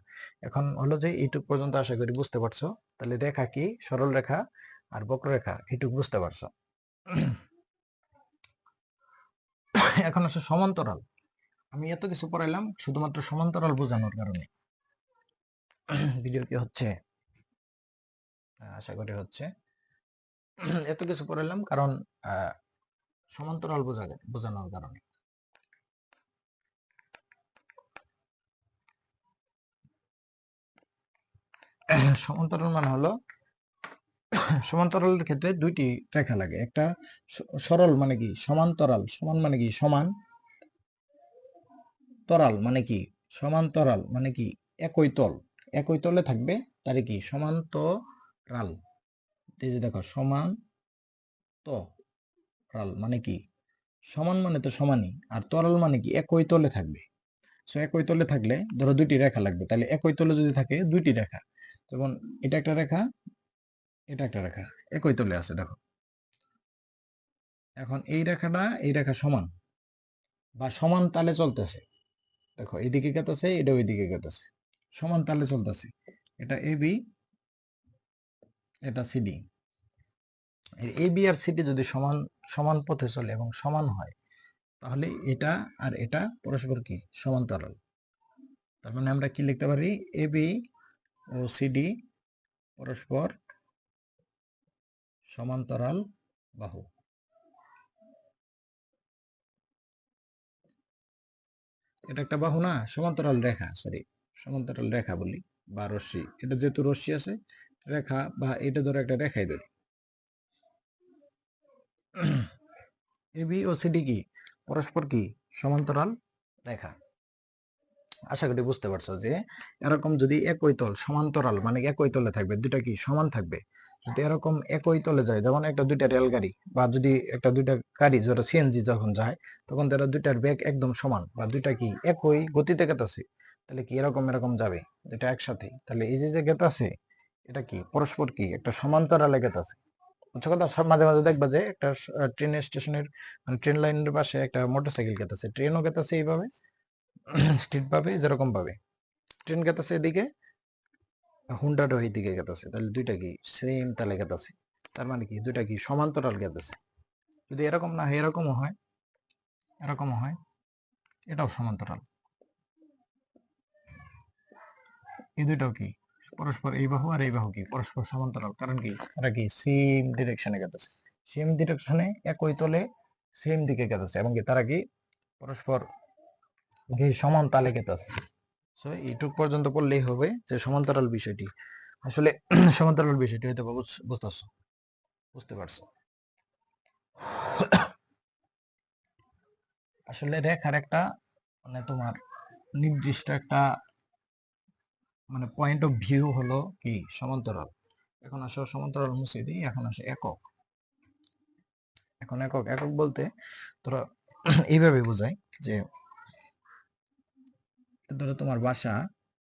[SPEAKER 1] এখন হলো যে এইটুক পর্যন্ত আশা করি বুঝতে পারছো। তাহলে রেখা কি সরল রেখা আর বক্ররেখা, এইটুক বুঝতে পারছো। এখন হচ্ছে সমান্তরাল। আমি এত কিছু পড়াইলাম শুধুমাত্র সমান্তরাল বোঝানোর কারণে। ভিডিও কি হচ্ছে? আশা করি হচ্ছে। এত কিছু পড়াইলাম কারণ সমান্তরাল বোঝানোর কারণে। সমান্তরাল মানে হলো সমান্তরালের ক্ষেত্রে দুইটি রেখা লাগে। একটা সরল মানে কি সমান্তরাল, সমান মানে কি সমান, তরাল মানে কি সমান্তরাল মানে কি একই তল, একই তলে থাকবে, তারে কি সমান্তরাল। এই যে দেখো সমান্তরাল মানে কি সমান মানে তো সমানই, আর তরল মানে কি একই তলে থাকবে। সো একই তলে থাকলে ধরো দুইটি রেখা লাগবে, তাহলে একই তলে যদি থাকে দুইটি রেখা, যেমন এটা একটা রেখা, এটা একটা রেখা, একই তলে আছে দেখো। এখন এই রেখা সমান বা সমান তালে চলতেছে, দেখো এইদিকে গেতেছে, এটা ওইদিকে গেতেছে, সমান তালে চলতেছে। এটা এ বি, এটা CD. A B R CD যদি সমান সমান পথে চলে এবং সমান হয়, তাহলে এটা আর এটা পরস্পর কি সমান্তরাল। তার মানে আমরা কি লিখতে পারি, এ বি ও সিডি পরস্পর সমান্তরাল বাহু। এটা একটা বাহু না, সমান্তরাল রেখা, সরি সমান্তরাল রেখা বলি, বা রশ্মি। এটা যেহেতু রশ্মি আছে, রেখা বা এটা ধরো একটা রেখাই ধরি। এবি ও সিডি কি পরস্পর কি সমান্তরাল রেখা। আশা করি বুঝতে পারছো যে এরকম যদি একই তল সমান্তরাল মানে একই তলে থাকবে, দুটা কি সমান থাকবে। যদি এরকম একই তলে যায়, যেমন একটা দুইটা রেলগাড়ি বা যদি একটা দুইটা গাড়ি যারা সিএনজি যখন যায়, তখন তারা দুইটার বেগ একদম সমান বা দুইটা কি একই গতিতে গেতাছে, তাহলে কি এরকম এরকম যাবে যেটা একসাথে। তাহলে এই যে গেতাছে এটা কি পরস্পর কি একটা সমান্তরালে গেতাছে। বুঝছো কথা। সব মাঝে মাঝে দেখবা যে একটা ট্রেন স্টেশনের মানে ট্রেন লাইনের পাশে একটা মোটরসাইকেল গেতাছে, ট্রেনও গেতাছে এইভাবে স্ট্রিট ভাবে, যেরকম ভাবে ট্রেন গেতাছে এদিকে, হুন্ডাটা এইদিকে গেতাছে, তাহলে দুইটা কি সেম তালে গেতাছে। তার মানে কি দুইটা কি সমান্তরাল গেতাছে। যদি এরকম না হয়, এরকমও হয়, এরকমও হয়, এটাও সমান্তরাল। এই দুইটাও কি পরস্পর, এই বাহু আর এই বাহু কি পরস্পর সমান্তরাল, কারণ কি এরা কি সেম ডিরেকশনে গেতাছে। সেম ডিরেকশনে একই তলে সেম দিকে গেতেছে এবং কি তারা কি পরস্পর কি সমান তালে গেতেছে। সো এইটুক পর্যন্ত পড়লেই হবে যে সমান্তরাল বিষয়টি আসলে সমান্তরাল বিষয়টি হয়তো বুঝতেছো, বুঝতে পারছো। আসলে রেখার একটা মানে তোমার নির্দিষ্ট একটা মানে পয়েন্ট অফ ভিউ হলো কি সমান্তরাল। এখন আসো সমান্তরাল মুছে দিই, এখন আসে একক। এখন একক একক বলতে ধরো এইভাবে বোঝায় যে ধরো তোমার বাসা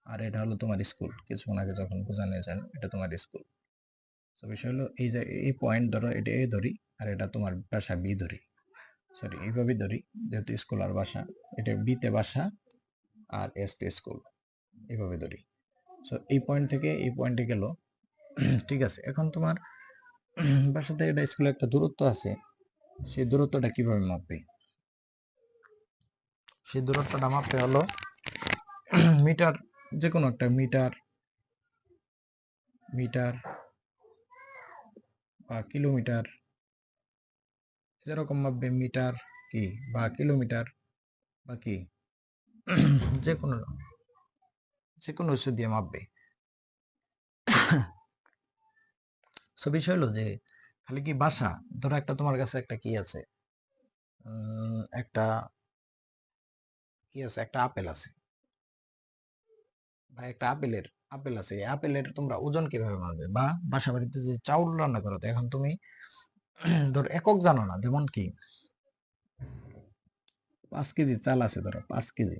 [SPEAKER 1] আর এটা হলো তোমার স্কুল, কিছুক্ষণ আগে যখন বোঝানো যায় এটা তোমার স্কুল। তো বিষয় হলো এই যে এই পয়েন্ট ধরো এটা এ ধরি আর এটা তোমার বাসা বি ধরি, সরি এইভাবে ধরি যেহেতু স্কুল আর বাসা, এটা বিতে বাসা আর এস তে স্কুল, এইভাবে ধরি। সো এই পয়েন্ট থেকে এই পয়েন্টে গেল, ঠিক আছে। এখন তোমার বাসা থেকে এটা স্কুলে একটা দূরত্ব আছে, সেই দূরত্বটা কিভাবে মাপবে? সেই দূরত্বটা মাপতে হলো মিটার, যে কোনো একটা মিটার, মিটার বা কিলোমিটার, যেরকম মাপবে মিটার কি বা কিলোমিটার বা কি যে কোনো কিছু দিয়ে মাপবে। সো বিষয় হলো যে খালি কি বাসা, ধরো একটা তোমার কাছে একটা কি আছে, একটা কি আছে, একটা আপেল আছে বা একটা আপেল আছে, এই আপেলের তোমরা ওজন কিভাবে মাপবে? বা বাসা বাড়িতে যে চাউল রান্না করো, তো এখন তুমি ধর একক জানো না, যেমন কি 5 কেজি চাল আছে, ধরো 5 কেজি,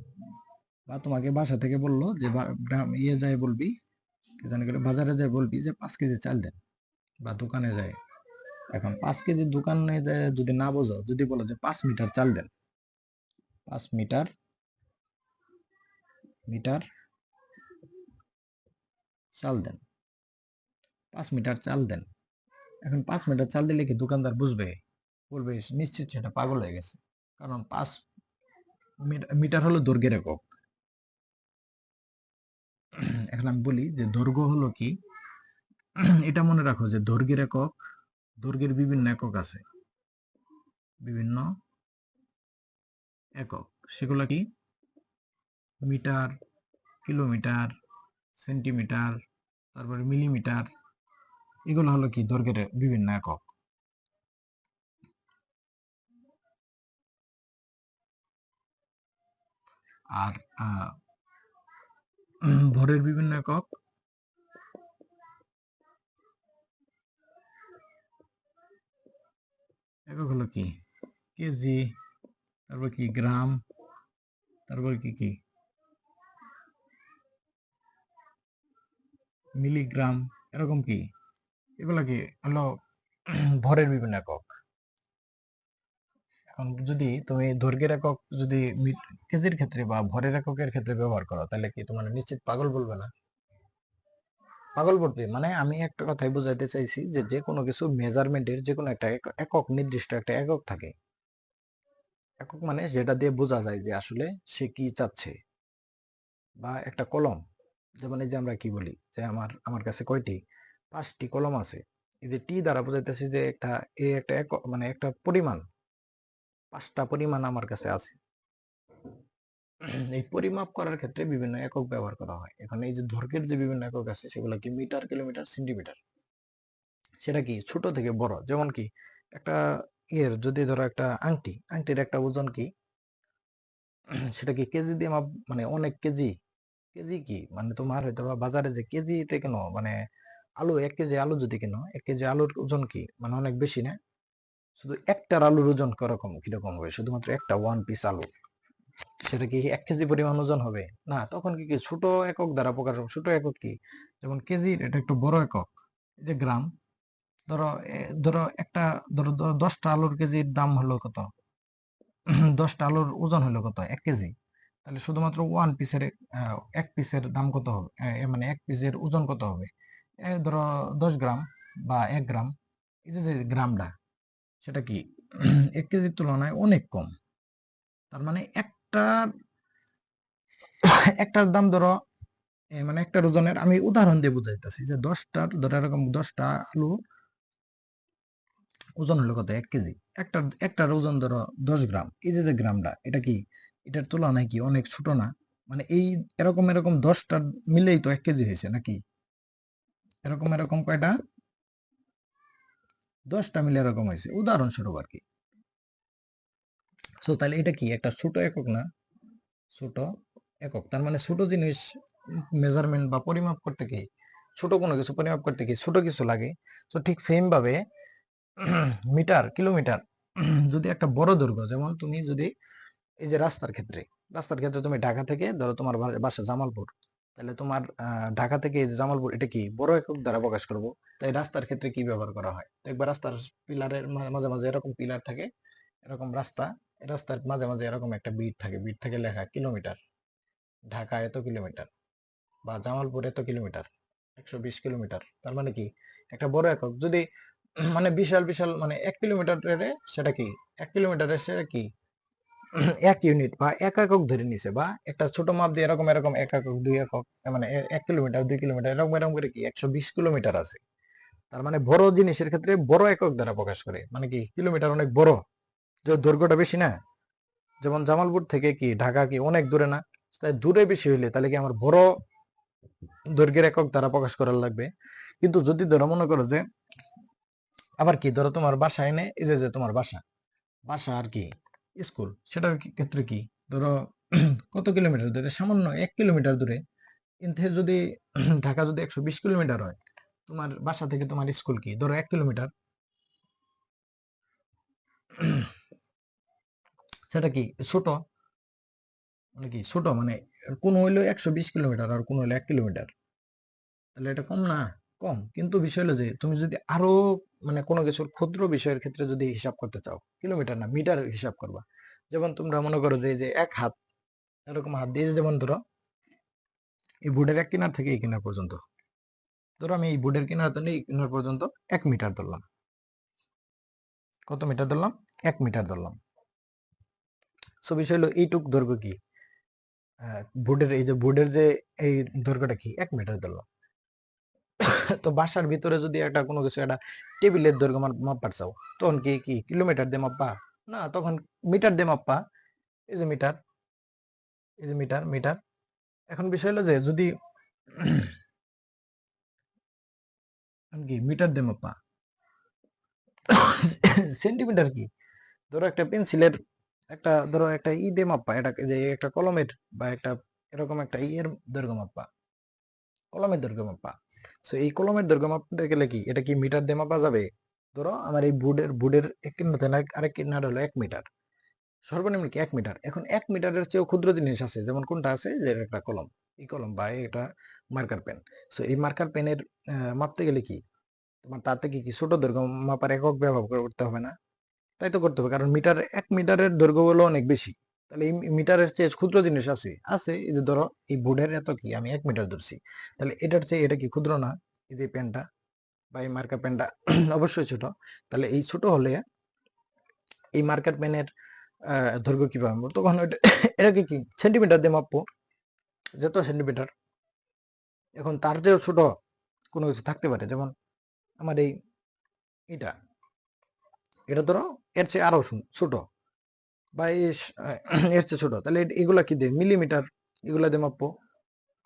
[SPEAKER 1] বা তোমাকে বাসা থেকে বললো যে ইয়ে যায় বলবি, কি জানি গেলে বাজারে যায় বলবি যে 5 কেজি চাল দেন, বা দোকানে যায়। এখন 5 কেজি দোকানে যায় যদি না বোঝো, যদি বলো যে 5 মিটার চাল দেন, 5 মিটার মিটার চাল দেন, 5 মিটার চাল দেন। এখন 5 মিটার চাল দিলে কি দোকানদার বুঝবে? বলবে নিশ্চিত সেটা পাগল হয়ে গেছে, কারণ 5 মিটার হলো দৈর্ঘ্যের একক। এখন আমি বলি যে দৈর্ঘ্য হলো কি, এটা মনে রাখো যে দৈর্ঘ্যের একক, দৈর্ঘ্যের বিভিন্ন একক আছে, বিভিন্ন একক, সেগুলো কি মিটার, কিলোমিটার, সেন্টিমিটার, তারপরে মিলিমিটার, এগুলো হলো কি দৈর্ঘ্যের বিভিন্ন একক। আর ভরের বিভিন্ন একক, একক হলো কি কেজি, তারপর কি গ্রাম, তারপর কি কি মিলিগ্রাম, এরকম কি, এগুলা কি হলো ভরের বিভিন্ন একক। এখন যদি তুমি দৈর্ঘ্যের একক যদি কেজির ক্ষেত্রে বা ভরের এককের ক্ষেত্রে ব্যবহার করো, তাহলে কি তোমার নিশ্চিত পাগল বলবে না? পাগল বলবে। মানে আমি একটা কথাই বোঝাতে চাইছি যে যে কোনো কিছু মেজারমেন্টের যে কোনো একটা একক, নির্দিষ্ট একটা একক থাকে। একক মানে যেটা দিয়ে বোঝা যায় যে আসলে সে কি চাচ্ছে। বা একটা কলম, যেমন এই যে আমরা কি বলি যে আমার আমার কাছে কয়টি, 5টি কলম আছে। এই যে টি দ্বারা বোঝাইতেছি যে একটা একটা একক মানে একটা পরিমাণ, 5টা পরিমাণ আমার কাছে আছে। এই পরিমাপ করার ক্ষেত্রে বিভিন্ন একক ব্যবহার করা হয়। এখন এই যে দৈর্ঘ্যের যে বিভিন্ন একক আছে সেগুলো কি মিটার, কিলোমিটার, সেন্টিমিটার। সেটা কি ছোট থেকে বড়, যেমন কি একটা যদি ধরো একটা আংটির একটা ওজন কি, সেটা কি কেজি দিয়ে মাপ, মানে অনেক কেজি, কেজি কি মানে তোমার হয়তো বা বাজারে যে কেজিতে কেন, মানে আলু 1 কেজি আলু যদি কেন, 1 কেজি আলুর ওজন কি মানে অনেক বেশি না? শুধু একটার আলুর ওজন কিরকম হবে? শুধুমাত্র একটা 1 পিস আলু, সেটা কি 1 কেজি পরিমাণ ওজন হবে? না, তখন কি ছোট একক দ্বারা প্রকাশ হবে। ছোট একক কি, যেমন কেজির এটা একটু বড় একক, এই যে গ্রাম। ধরো ধরো একটা ধরো 10টা আলুর কেজির দাম হলো কত, 10টা আলুর ওজন হলো কত, 1 কেজি। তাহলে শুধুমাত্র 1 পিসের 1 পিসের দাম কত হবে, মানে 1 পিসের ওজন কত হবে? ধরো 10 গ্রাম বা 1 গ্রাম। এই যে যে গ্রামটা, সেটা কি 1 কেজির তুলনায় অনেক কম। তার মানে একটার দাম ধরো মানে একটার ওজনের, আমি উদাহরণ দিয়ে বুঝাইতেছি যে 10টার ধরো এরকম 10টা আলু ওজন হলো কত 1 কেজি। একটার ওজন ধরো 10 গ্রাম। এই যে গ্রামটা এটা কি এটার তুলনায় কি অনেক ছোট না? মানে এই এরকম 10টা মিলেই তো 1 কেজি হয়েছে নাকি? এরকম কয়টা? 10টা মিলে এরকম হয়েছে, উদাহরণস্বরূপ আর কি। সো তাহলে এটা কি একটা ছোট একক না? ছোট একক, তার মানে ছোট জিনিস মেজারমেন্ট বা পরিমাপ করতে কি, ছোট কোনো কিছু পরিমাপ করতে কি ছোট কিছু লাগে। তো ঠিক সেম ভাবে মিটার, কিলোমিটার যদি একটা বড় দৈর্ঘ্য, যেমন তুমি যদি এই যে রাস্তার ক্ষেত্রে তুমি ঢাকা থেকে ধরো তোমার বাসা জামালপুর, তাহলে তোমার ঢাকা থেকে এই যে জামালপুর এটা কি বড় একক দ্বারা প্রকাশ করব। তাই রাস্তার ক্ষেত্রে কি ব্যবহার করা হয়? তো একবার রাস্তার পিলারের মাঝে মাঝে এরকম পিলার থাকে, এরকম রাস্তা, এই রাস্তার মাঝে মাঝে এরকম একটা বিট থাকে লেখা কিলোমিটার, ঢাকা এত কিলোমিটার বা জামালপুর এত কিলোমিটার, 120 কিলোমিটার। তার মানে কি একটা বড় একক যদি মানে বিশাল বিশাল মানে 1 কিলোমিটারে সেটা কি 1 কিলোমিটারে সেটা কি 1 ইউনিট বা 1 একক ধরে নিছে, বা একটা ছোট মাপ দিয়ে এরকম 1 একক 2 একক, মানে 1 কিলোমিটার 2 কিলোমিটার এরকম করে কি 120 কিলোমিটার আছে। তার মানে বড় জিনিসের ক্ষেত্রে বড় একক দ্বারা প্রকাশ করে, মানে কি কিলোমিটার অনেক বড়, যে দৈর্ঘ্যটা বেশি না। যেমন জামালপুর থেকে কি ঢাকা কি অনেক দূরে না? তাই দূরে বেশি হইলে তাহলে কি আমার বড় দৈর্ঘ্যের একক দ্বারা প্রকাশ করার লাগবে। কিন্তু যদি ধরো মনে করো যে আবার কি ধরো তোমার বাসা এনে এই যে তোমার বাসা বাসা আর কি স্কুল, সেটার ক্ষেত্রে কি ধরো কত কিলোমিটার দূরে, সামান্য 1 কিলোমিটার দূরে। কিন্তু যদি ঢাকা যদি 120 কিলোমিটার হয়, তোমার বাসা থেকে তোমার স্কুল কি ধরো 1 কিলোমিটার, সেটা কি ছোট, মানে কি ছোট মানে কোন হইলো 120 কিলোমিটার আর কোন হইলো 1 কিলোমিটার, তাহলে এটা কম না? কম। কিন্তু বিষয় হলো যে তুমি যদি আরো মানে কোনো কিছুর ক্ষুদ্র বিষয়ের ক্ষেত্রে যদি হিসাব করতে চাও, কিলোমিটার না মিটার হিসাব করবা। যেমন তোমরা মনে করো যে এই যে এক হাত, এরকম হাত দিয়ে যেমন ধরো এই বোর্ডের এক কিনার থেকে এই কিনার পর্যন্ত, ধরো আমি এই বোর্ডের কিনার থেকে এই কিনার পর্যন্ত 1 মিটার ধরলাম। কত মিটার ধরলাম? 1 মিটার ধরলাম। সো বিষয় হলো এইটুক দৈর্ঘ্য কি বোর্ডের, এই যে বোর্ডের যে এই দৈর্ঘ্যটা কি 1 মিটার ধরলাম। তো বাসার ভিতরে যদি একটা কোনো কিছু একটা টেবিলের দৈর্ঘ্য মাপতে চাও, তখন কি কি কিলোমিটার দিয়ে মাপবা? না, তখন মিটার দিয়ে মাপবা। এই যে মিটার, এই যে মিটার মিটার। এখন বিষয় হলো যে যদি এখন কি মিটার দিয়ে মাপবা। সেন্টিমিটার কি ধরো একটা পেন্সিলের একটা ধরো একটা ই দিয়ে মাপবা, এটা যে একটা কলমের বা একটা এরকম একটা ইয়ের দৈর্ঘ্য মাপবা, কলমের দৈর্ঘ্য মাপা। সো এই কলমের দৈর্ঘ্য মাপতে গেলে কি এটা কি মিটার দিয়ে মাপা যাবে? ধরো আমার এই বুডের এক কিনার থেকে আরেক কিনার হলো 1 মিটার, সর্বনিম্ন কি 1 মিটার। এখন 1 মিটারের চেয়েও ক্ষুদ্র জিনিস আছে, যেমন কোনটা আছে যে একটা কলম, এই কলম বা এটা মার্কার পেন। সো এই মার্কার পেনের মাপতে গেলে কি তোমার তার থেকে কি ছোট দৈর্ঘ্য মাপার একক ব্যবহার করতে হবে না? তাই তো করতে হবে, কারণ 1 মিটারের দৈর্ঘ্য হলো অনেক বেশি। তাহলে এই মিটারের চেয়ে ক্ষুদ্র জিনিস আছে আছে এই যে ধরো এই বোর্ডের এত কি আমি 1 মিটার ধরছি, তাহলে এটার চেয়ে এটা কি ক্ষুদ্র না? এই যে পেনটা বা এই মার্কার পেনটা অবশ্যই ছোট। তাহলে এই ছোট হলে এই মার্কার পেনের দৈর্ঘ্য কিভাবে মাপবো? তখন এটাকে কি সেন্টিমিটার দিয়ে মাপবো, যত সেন্টিমিটার। এখন তার চেয়েও ছোট কোনো কিছু থাকতে পারে, যেমন আমার এই এটা, এটা ধরো এর চেয়ে আরো ছোট, বা এর চেয়ে ছোট, তাহলে এগুলা কি দিয়ে মিলিমিটার, এগুলা দিয়ে মাপবো।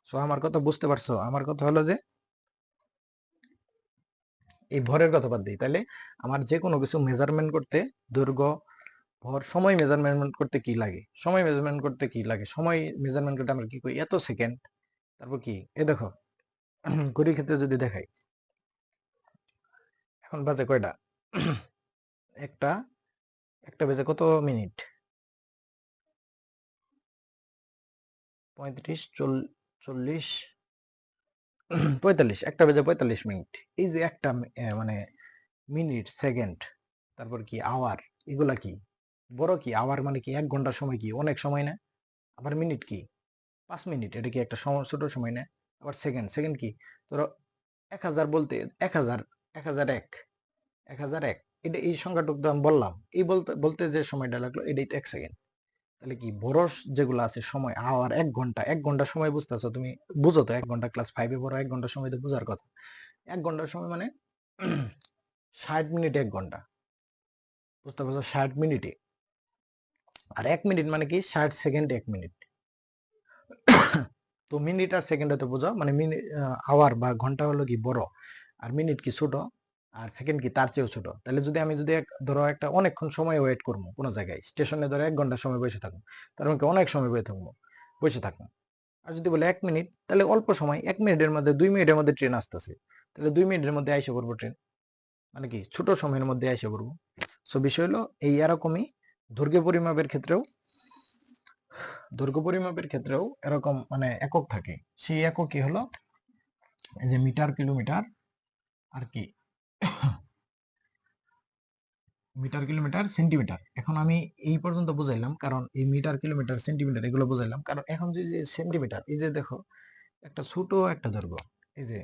[SPEAKER 1] সো আমার কথা বুঝতে পারছো? আমার কথা হলো যে এই ভরের কথা বাদ দিই, তাহলে আমার যে কোনো কিছু মেজারমেন্ট করতে দৈর্ঘ্য, ভর, সময় মেজারমেন্ট করতে কি লাগে? সময় মেজারমেন্ট করতে কি লাগে? সময় মেজারমেন্ট করতে আমরা কি করি? এত সেকেন্ড। তারপর কি এ দেখো ঘড়ির ক্ষেত্রে যদি দেখাই, এখন বাজে কয়টা? একটা একটা বেজে কত মিনিট? 35, 40, 45। একটা বেজে 45 মিনিট। এই যে একটা মানে মিনিট, সেকেন্ড, তারপর কি আওয়ার, এগুলা কি বড় কি? আওয়ার মানে কি 1 ঘন্টার সময় কি অনেক সময় না? আবার মিনিট কি 5 মিনিট, এটা কি একটা ছোট সময় না? আবার সেকেন্ড, সেকেন্ড কি ধরো 1000 বলতে 1000, 1001, 1001, এটা এই সংখ্যাটুকু তো আমি বললাম, এই বলতে বলতে যে সময়টা লাগলো এটাই তো 1 সেকেন্ড। তাহলে কি বড় যেগুলো আছে সময়, আওয়ার, 1 ঘন্টা, 1 ঘন্টার সময় বুঝতেছো তুমি? বুঝো তো 1 ঘন্টা, ক্লাস 5-এ পড়ো, 1 ঘন্টার সময় তো বুঝার কথা। 1 ঘন্টার সময় মানে 60 মিনিট 1 ঘন্টা। বুঝতে পারছো, 60 মিনিটে। আর 1 মিনিট মানে কি 60 সেকেন্ড 1 মিনিট। তো মিনিট আর সেকেন্ডে তো বোঝাও, মানে মিনিট আওয়ার বা ঘন্টা হলো কি বড়, আর মিনিট কি ছোট, আর সেকেন্ড কি তার চেয়েও ছোট। তাহলে যদি আমি যদি ধরো একটা অনেকক্ষণ সময় ওয়েট করবো কোনো জায়গায় স্টেশনে, ধরো 1 ঘন্টা সময় বসে থাকবো, তার মানে কি অনেক সময় বসে থাকবো। আর যদি বলে 1 মিনিট, তাহলে অল্প সময়, 1 মিনিটের মধ্যে 2 মিনিটের মধ্যে ট্রেন আসতেছে, তাহলে 2 মিনিটের মধ্যে আইসা পড়বো ট্রেন, মানে কি ছোট সময়ের মধ্যে আইসা পড়বো। সো বিষয় হলো এই এরকমই দৈর্ঘ্য পরিমাপের ক্ষেত্রেও, এরকম মানে একক থাকে। সেই এককই হলো এই যে মিটার, কিলোমিটার, আর কি মিটার, কিলোমিটার, সেন্টিমিটার। এখন আমি এই পর্যন্ত বুঝাইলাম কারণ এই মিটার, কিলোমিটার, সেন্টিমিটার এগুলো বুঝাইলাম কারণ এখন যে যে সেন্টিমিটার, এই যে দেখো একটা ছোট একটা দৈর্ঘ্য, এই যে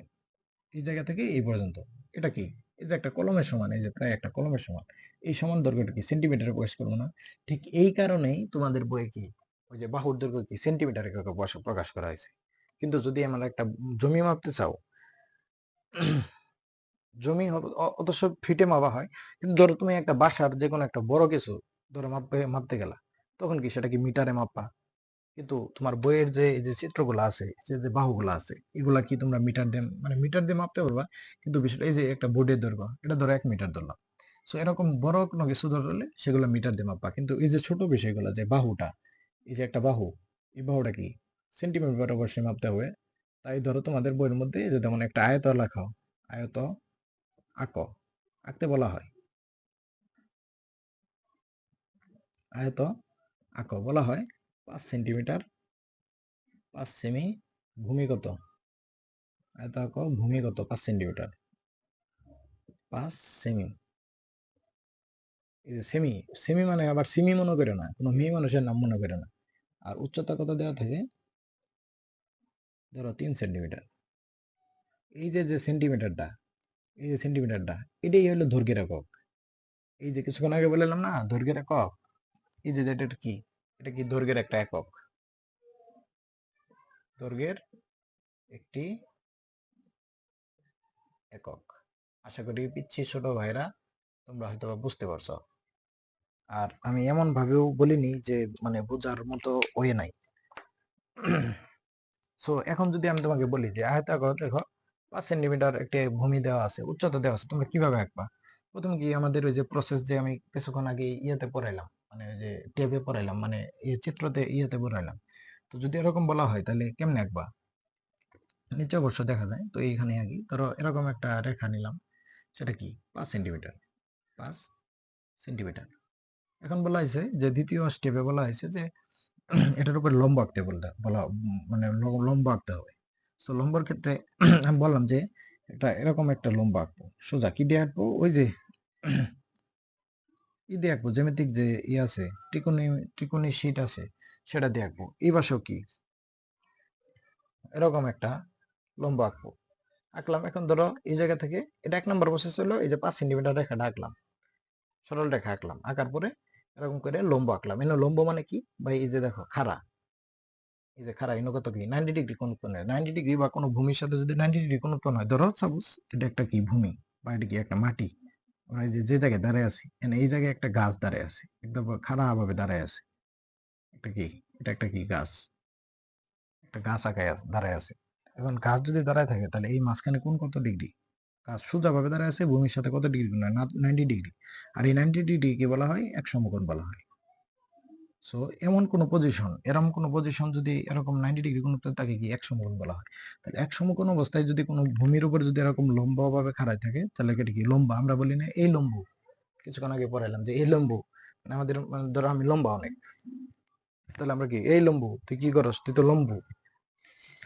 [SPEAKER 1] এই জায়গা থেকে এই পর্যন্ত, এটা কি এই যে একটা কলমের সমান, এই যে প্রায় একটা কলমের সমান, এই সমান দৈর্ঘ্যটা কি সেন্টিমিটারে প্রকাশ করবো না? ঠিক এই কারণেই তোমাদের বইয়ে কি ওই যে বাহুর দৈর্ঘ্য কি সেন্টিমিটারে প্রকাশ করা হয়েছে। কিন্তু যদি আমরা একটা জমি মাপতে চাও, জমি অত সব ফিটে মাপা হয়, কিন্তু ধরো তুমি একটা বাসার যে কোনো একটা বড় কিছু ধরো মাপতে গেলা, তখন কি সেটা কি মিটারে মাপা? কিন্তু তোমার বইয়ের যে এই যে চিত্রগুলো আছে, যে বাহুগুলো আছে, এগুলা কি তোমরা মিটার দিয়ে, মানে মিটার দিয়ে মাপতে পারবা, কিন্তু বিষয়টা এই যে একটা বোর্ডের দৈর্ঘ্য, এটা ধরো 1 মিটার ধরলাম। সো এরকম বড় কোনো কিছু ধরলে সেগুলো মিটার দিয়ে মাপবা, কিন্তু এই যে ছোট বিষয়গুলো, যে বাহুটা, এই যে একটা বাহু, এই বাহুটা কি সেন্টিমিটার অবশ্যই মাপতে হবে। তাই ধরো তোমাদের বইয়ের মধ্যে এই যে যেমন একটা আয়ত লেখাও, আয়ত আঁকো, আঁকতে বলা হয়, আয়ত আঁকো বলা হয় 5 সেন্টিমিটার 5 সেমি, ভূমিগত, আয়ত আঁকো ভূমিগত 5 সেন্টিমিটার 5 সেমি। এই যে সেমি, সেমি মানে আবার সিমি মনে করে না, কোনো মেয়ে মানুষের নাম মনে করে না। আর উচ্চতা কত দেওয়া থাকে, ধরো 3 সেন্টিমিটার। এই যে যে সেন্টিমিটারটা, এই যে সেন্টিমিটারটা, এটাই হলো দৈর্ঘ্যের একক। এই যে কিছুক্ষণ আগে বললাম না দৈর্ঘ্যের একক, এই যে এটা কি, এটা কি দৈর্ঘ্যের একটা একক, দৈর্ঘ্যের একটি একক। আশা করি পিচ্ছি ছোট ভাইরা তোমরা হয়তো বুঝতে পারছো। আর আমি এমন ভাবেও বলিনি যে মানে বোঝার মতো ওয়ে নাই। সো এখন যদি আমি তোমাকে বলি যে আয়তাকার দেখো 5 সেন্টিমিটার একটি ভূমি দেওয়া আছে, উচ্চতা দেওয়া আছে, তোমরা কিভাবে আঁকবা? প্রথমে কি আমাদের ওই যে প্রসেস যে আমি কিছুক্ষণ আগে ইয়েতে পড়াইলাম, মানে ওই যে টেবে পড়াইলাম, মানে এই চিত্রতে ইয়েতে পড়াইলাম। তো যদি এরকম বলা হয় তাহলে কেমনে আঁকবা? নিচে অবশ্য দেখা যায়, তো এইখানে আঁকি। ধরো এরকম একটা রেখা নিলাম, সেটা কি 5 সেন্টিমিটার, 5 সেন্টিমিটার। এখন বলা হয়েছে যে দ্বিতীয় স্টেপে বলা হয়েছে যে এটার উপর লম্ব আঁকতে মানে লম্ব আঁকতে হবে। তো লম্বর ক্ষেত্রে আমি বললাম যে এটা এরকম একটা লম্ব আঁকবো, সোজা কি দিয়ে আঁকবো, ওই যে ই দিয়ে আঁকবো, জ্যামিতিক যে ই আছে, ত্রিকোণী শীট আছে, সেটা দিয়ে আঁকবো। এই পাশেও কি এরকম একটা লম্ব আঁকবো, আঁকলাম। এখন ধরো এই জায়গা থেকে এটা 1 নম্বর প্রসেস হলো, এই যে 5 সেন্টিমিটার রেখাটা আঁকলাম, সরল রেখা আঁকলাম, আঁকার পরে এরকম করে লম্ব আঁকলাম। এখানে লম্ব মানে কি ভাই, এই যে দেখো খাড়া, এই যে খাড়া ইনো কত কি 90 ডিগ্রি কোণ উৎপন্ন হয়। 90 ডিগ্রি বা কোনো ভূমির সাথে যদি 90 ডিগ্রি কোণ উৎপন্ন হয়, ধরো সাপোজ এটা একটা কি ভূমি বা এটা কি একটা মাটি, আমরা এই যে যে জায়গায় দাঁড়ায় আছি, এই জায়গায় একটা গাছ দাঁড়ায় আছে, একদম খাড়া ভাবে দাঁড়ায় আছে, একটা কি, এটা একটা কি গাছ, একটা গাছ আঁকায় দাঁড়ায় আছে। এখন গাছ যদি দাঁড়ায় থাকে তাহলে এই মাঝখানে কোণ কত ডিগ্রি, গাছ সোজা ভাবে দাঁড়ায় আছে, ভূমির সাথে কত ডিগ্রি কোণ, 90 ডিগ্রি। আর এই 90 ডিগ্রি কি বলা হয়, এক সমকোণ বলা হয়। সো এরকম কোন পজিশন যদি এরকম 90 ডিগ্রি কোণ থাকে কি এক সমকোণ বলা হয়। তাহলে এক সমকোণ অবস্থায় যদি কোনো ভূমির উপর যদি এরকম লম্বা ভাবে খাড়ায় থাকে, তাহলে এটা কি লম্বা। আমরা বলি না এই লম্বু, কিছুক্ষণ আগে পড়াইলাম যে এই লম্বু, মানে আমাদের মানে ধরো আমি লম্বা অনেক, তাহলে আমরা কি এই লম্বু, তুই কি করস, তুই তো লম্বু,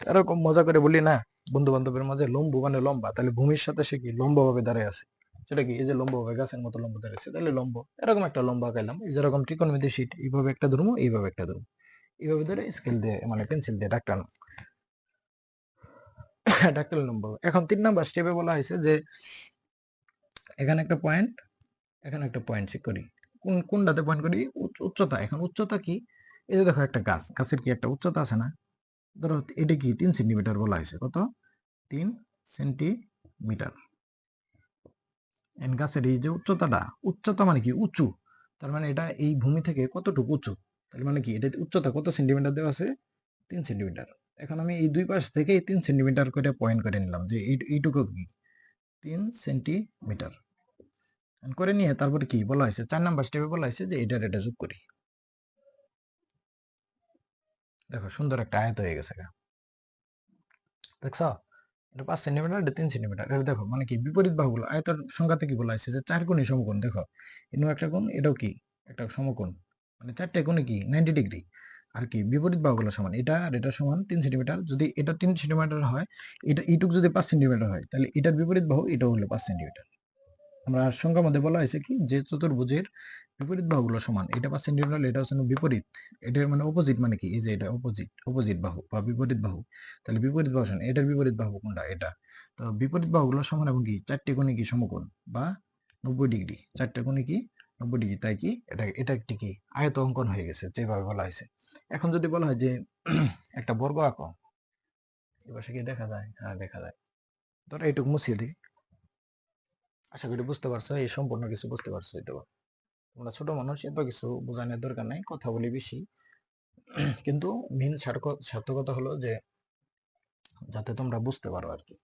[SPEAKER 1] এরকম মজা করে বলি না বন্ধু বান্ধবের মাঝে, লম্বু মানে লম্বা। তাহলে ভূমির সাথে সে কি লম্বা ভাবে দাঁড়ায় আছে, সেটা কি এই যে লম্বা ভাবে গাছের মতো লম্বা দাঁড়িয়েছে, তাহলে লম্ব। এরকম একটা লম্বা আঁকাইলাম, এই যেরকম ত্রিকোণমিতি শীট, এইভাবে একটা ধরবো, এইভাবে একটা ধরবো, এইভাবে ধরে স্কেল দিয়ে মানে পেন্সিল দিয়ে ডাকটানো, ডাকতে নম্বর। এখন 3 নাম্বার স্টেপে বলা হয়েছে যে এখানে একটা পয়েন্ট, এখানে একটা পয়েন্ট ঠিক করি। কোনটাতে পয়েন্ট করি, উচ্চতা। এখন উচ্চতা কি, এই যে দেখো একটা গাছ, গাছের কি একটা উচ্চতা আছে না, ধরো এটা কি 3 সেন্টিমিটার বলা হয়েছে, কত 3 সেন্টিমিটার। গাছের এই যে উচ্চতাটা, উচ্চতা মানে কি উঁচু, তার মানে এটা এই ভূমি থেকে কতটুকু উঁচু, তার মানে কি এটা উচ্চতা কত সেন্টিমিটার দেওয়া আছে, 3 সেন্টিমিটার। এখন আমি এই দুই পাশ থেকে 3 সেন্টিমিটার করে পয়েন্ট করে নিলাম যে এইটুকু কি 3 সেন্টিমিটার করে নিয়ে তারপরে কি বলা হয়েছে 4 নাম্বার স্টেপে বলা হয়েছে যে এটা যোগ করি। দেখো সুন্দর একটা আয়ত হয়ে গেছে দেখছো, এটা 5 সেন্টিমিটার, এটা 3 সেন্টিমিটার। এটা দেখো মানে কি বিপরীত বাহুগুলো আয়তর সংখ্যাতে কি বলা হয়েছে যে 4 কোণী সমকোণ। দেখো এটাও একটা কোণ, এটাও কি একটা সমকোণ, মানে 4টে কোণে কি 90 ডিগ্রি। আর কি বিপরীত বাহুগুলো সমান, এটা আর এটা সমান 3 সেন্টিমিটার। যদি এটা 3 সেন্টিমিটার হয়, এটা ইটুক যদি 5 সেন্টিমিটার হয়, তাহলে এটার বিপরীত বাহু এটা হলো 5 সেন্টিমিটার। আমরা সংখ্যার মধ্যে বলা হয়েছে কি যে চতুর্ভুজের বিপরীত বাহুগুলো সমান, এটা 5 সেন্টিমিটার, এটা হচ্ছে বিপরীত, এটার মানে অপোজিট, মানে কি এই যে এটা অপোজিট বাহু বা বিপরীত বাহু। তাহলে বিপরীত বাহু সমান, এটার বিপরীত বাহু কোনটা, এটা। তো বিপরীত বাহুগুলো সমান এবং কি 4টে কোণে কি সমকোণ বা 90 ডিগ্রি, 4টে কোণে কি 90 ডিগ্রি, তাই কি এটা একটি কি আয়ত অঙ্কন হয়ে গেছে যেভাবে বলা হয়েছে। এখন যদি বলা হয় যে একটা বর্গ আঁকো, এবার কি দেখা যায়, হ্যাঁ দেখা যায়। ধরো এইটুকু মুছিয়ে দিই। আশা করি বুঝতে পারছো, এই সম্পূর্ণ কিছু বুঝতে পারছো হয়তো। তোমরা ছোট মানুষ, এত কিছু বোঝানোর দরকার নাই, কথা বলি বেশি। কিন্তু মেন সার্থকতা হলো যে যাতে তোমরা বুঝতে পারো আর কি।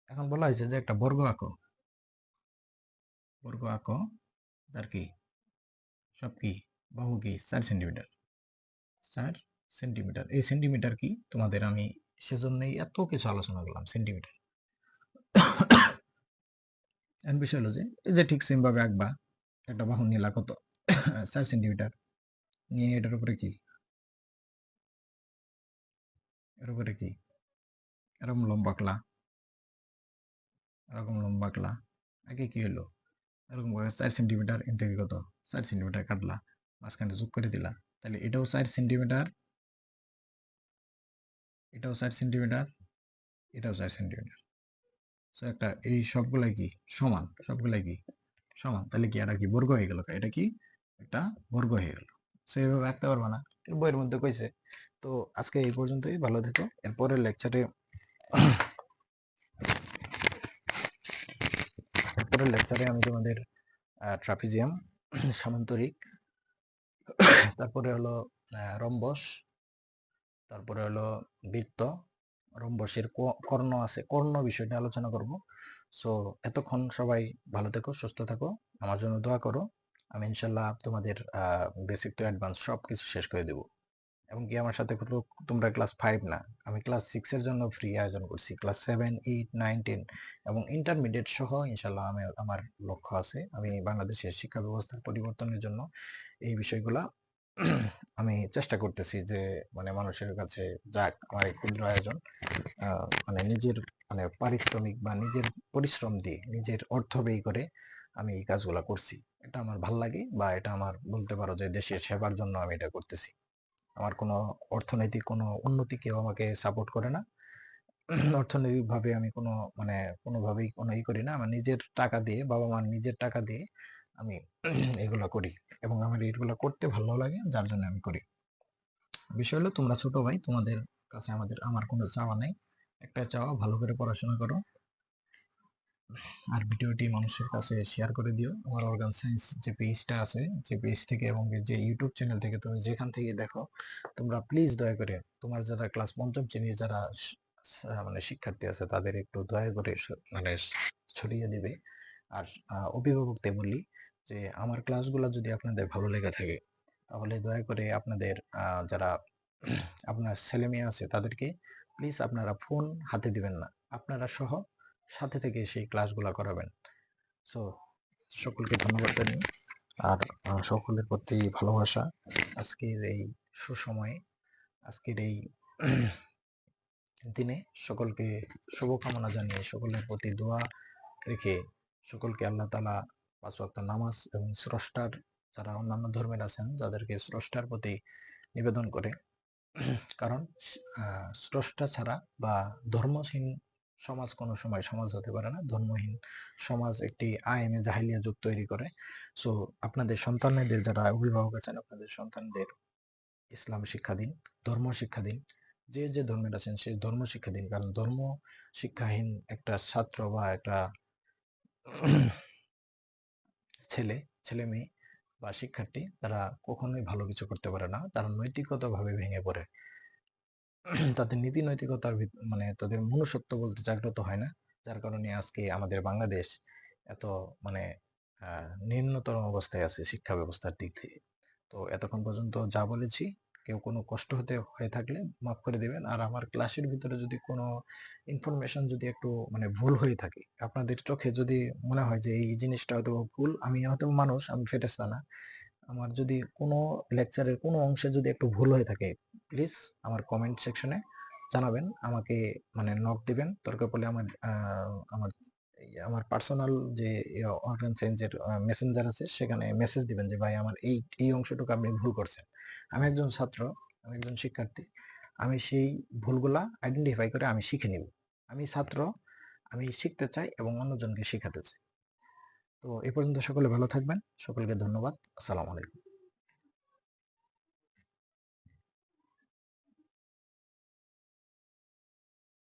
[SPEAKER 1] এখন বলা হয়েছে যে একটা বর্গ আঁকো, বর্গ আঁকো আর কি সব কি বাহু কি 4 সেন্টিমিটার, 4 সেন্টিমিটার। এই সেন্টিমিটার কি তোমাদের আমি সেজন্যই এত কিছু আলোচনা করলাম সেন্টিমিটার। এর বিষয় হলো যে এই যে ঠিক সেম ভাবে আঁকবা, একটা বাহু নিলা কত 4 সেন্টিমিটার, নিয়ে এটার উপরে কি, এর উপরে কি এরকম লম্বা আঁকলা, এরকম লম্বা আঁকলা। আগে কি হলো এরকম করে 4 সেন্টিমিটার, এর থেকে কত 4 সেন্টিমিটার কাটলা, মাঝখানে যোগ করে দিলা, তাহলে এটাও 4 সেন্টিমিটার, এটাও 4 সেন্টিমিটার, এটাও 4 সেন্টিমিটার। তো একটা এই সবগুলাই কি সমান, সবগুলাই কি সমান, তাহলে কি এটা কি বর্গ হয়ে গেল, এটা কি একটা বর্গ হয়ে গেল। সো এইভাবে আঁকতে পারবা না, বইয়ের মধ্যে কইছে। তো আজকে এই পর্যন্তই, ভালো থেকো। এরপরের লেকচারে আমি তোমাদের ট্রাপিজিয়াম, সামান্তরিক, তারপরে হলো রম্বস, তারপরে হলো বৃত্ত, রম্বসের কর্ণ আছে, কর্ণ বিষয়টা আলোচনা করব। সো এতক্ষণ সবাই ভালো থেকো, সুস্থ থাকো, আমার জন্য দোয়া করো। আমি ইনশাল্লাহ তোমাদের বেসিক টু অ্যাডভান্স সব কিছু শেষ করে দেব। এবং কি আমার সাথে তোমরা ক্লাস 5 না, আমি ক্লাস 6 এর জন্য ফ্রি আয়োজন করছি, ক্লাস 7, 8, 9, 10 এবং ইন্টারমিডিয়েট সহ ইনশাল্লাহ আমার লক্ষ্য আছে, আমি বাংলাদেশের শিক্ষা ব্যবস্থার পরিবর্তনের জন্য এই বিষয়গুলা আমি চেষ্টা করতেছি যে মানে মানুষের কাছে যাক আমার এই ক্ষুদ্র আয়োজন, মানে নিজের মানে পারিশ্রমিক বা নিজের পরিশ্রম দিয়ে নিজের অর্থ ব্যয় করে আমি এই কাজগুলা করছি। এটা আমার ভাল লাগে, বা এটা আমার বলতে পারো যে দেশের সেবার জন্য আমি এটা করতেছি। আমার কোনো অর্থনৈতিক কোনো উন্নতি কেউ আমাকে সাপোর্ট করে না। অর্থনৈতিক ভাবে আমি কোনো মানে কোনোভাবেই কোনো করি না, আমার নিজের টাকা দিয়ে, বাবা মার নিজের টাকা দিয়ে আমি এগুলা করি, এবং আমার এগুলা করতে ভালো লাগে, যার জন্য আমি করি। বিষয় হলো তোমরা ছোট ভাই, তোমাদের কাছে আমার কোনো চাওয়া নেই, একটা চাওয়া ভালো করে পড়াশোনা করো, আর ভিডিওটি মানুষের কাছে শেয়ার করে দিও। আমার অর্গান সায়েন্স যে পেজটা আছে, যে পেজ থেকে এবং যে ইউটিউব চ্যানেল থেকে তুমি যেখান থেকে দেখো, তোমরা প্লিজ দয়া করে তোমার যারা ক্লাস পঞ্চম শ্রেণীর যারা মানে শিক্ষার্থী আছে তাদের একটু দয়া করে মানে ছড়িয়ে দিবে। আর অভিভাবকদের বলি যে আমার ক্লাসগুলো যদি আপনাদের ভালো লেগে থাকে, তাহলে দয়া করে আপনাদের যারা আপনার ছেলে মেয়ে আছে তাদেরকে প্লিজ আপনারা ফোন হাতে দিবেন না, আপনারা সহ সাথে থেকে সেই ক্লাসগুলো করাবেন। সো সকলকে ধন্যবাদ জানিয়ে, আর সকলের প্রতি ভালোবাসা, আজকের এই সুসময়ে, আজকের এই দিনে সকলকে শুভকামনা জানিয়ে, সকলের প্রতি দোয়া রেখে, সকলকে আল্লাহ তাআলা 5 ওয়াক্ত নামাজ এবং স্রষ্টার যারা অন্যান্য ধর্মের আছেন যাদেরকে স্রষ্টার প্রতি নিবেদন করে, কারণ স্রষ্টা ছাড়া বা ধর্মহীন সমাজ কোনো সময় সমাজ হতে পারে না, ধর্মহীন সমাজ একটি আইনে জাহিলিয়া যুগ তৈরি করে। সো আপনাদের সন্তানদের যারা অভিভাবক আছেন, আপনাদের সন্তানদের ইসলাম শিক্ষা দিন, ধর্ম শিক্ষা দিন, যে যে ধর্মের আছেন সেই ধর্ম শিক্ষা দিন, কারণ ধর্ম শিক্ষাহীন একটা ছাত্র বা একটা ছেলে মেয়ে বা শিক্ষার্থী তারা কখনোই ভালো কিছু করতে পারে না, তারা নৈতিকতাভাবে ভেঙে পড়ে। তাদের নীতি নৈতিকতার মানে তাদের মনুষ্যত্ব বলতে জাগ্রত হয় না, যার কারণে আজকে আমাদের বাংলাদেশ এত মানে নিম্নতর অবস্থায় আছে শিক্ষা ব্যবস্থার দিক থেকে। তো এতক্ষণ পর্যন্ত যা বলেছি, কেউ কোনো কষ্ট হয়ে থাকলে মাফ করে দিবেন। আর আমার ক্লাসের ভিতরে যদি কোনো ইনফরমেশন যদি একটু মানে ভুল হয়ে থাকে, আপনাদের চোখে যদি মনে হয় যে এই জিনিসটা হয়তো ভুল, আমি হয়তো মানুষ, আমি ফেরেশতা না, আমার যদি কোনো লেকচারের কোনো অংশে যদি একটু ভুল হয়ে থাকে, প্লিজ আমার কমেন্ট সেকশনে জানাবেন, আমাকে মানে নক দিবেন, দরকার পড়লে আমার পার্সোনাল যে অর্গান চেঞ্জের মেসেঞ্জার আছে, সেখানে মেসেজ দিবেন যে ভাই আমার এই এই অংশটুকু আপনি ভুল করছেন। আমি একজন ছাত্র, আমি একজন শিক্ষার্থী, আমি সেই ভুলগুলা আইডেন্টিফাই করে আমি শিখে নিব। আমি ছাত্র, আমি শিখতে চাই এবং অন্যজনকে শেখাতে চাই। তো এ পর্যন্ত সকলে ভালো থাকবেন, সকলকে ধন্যবাদ। আসসালামু আলাইকুম।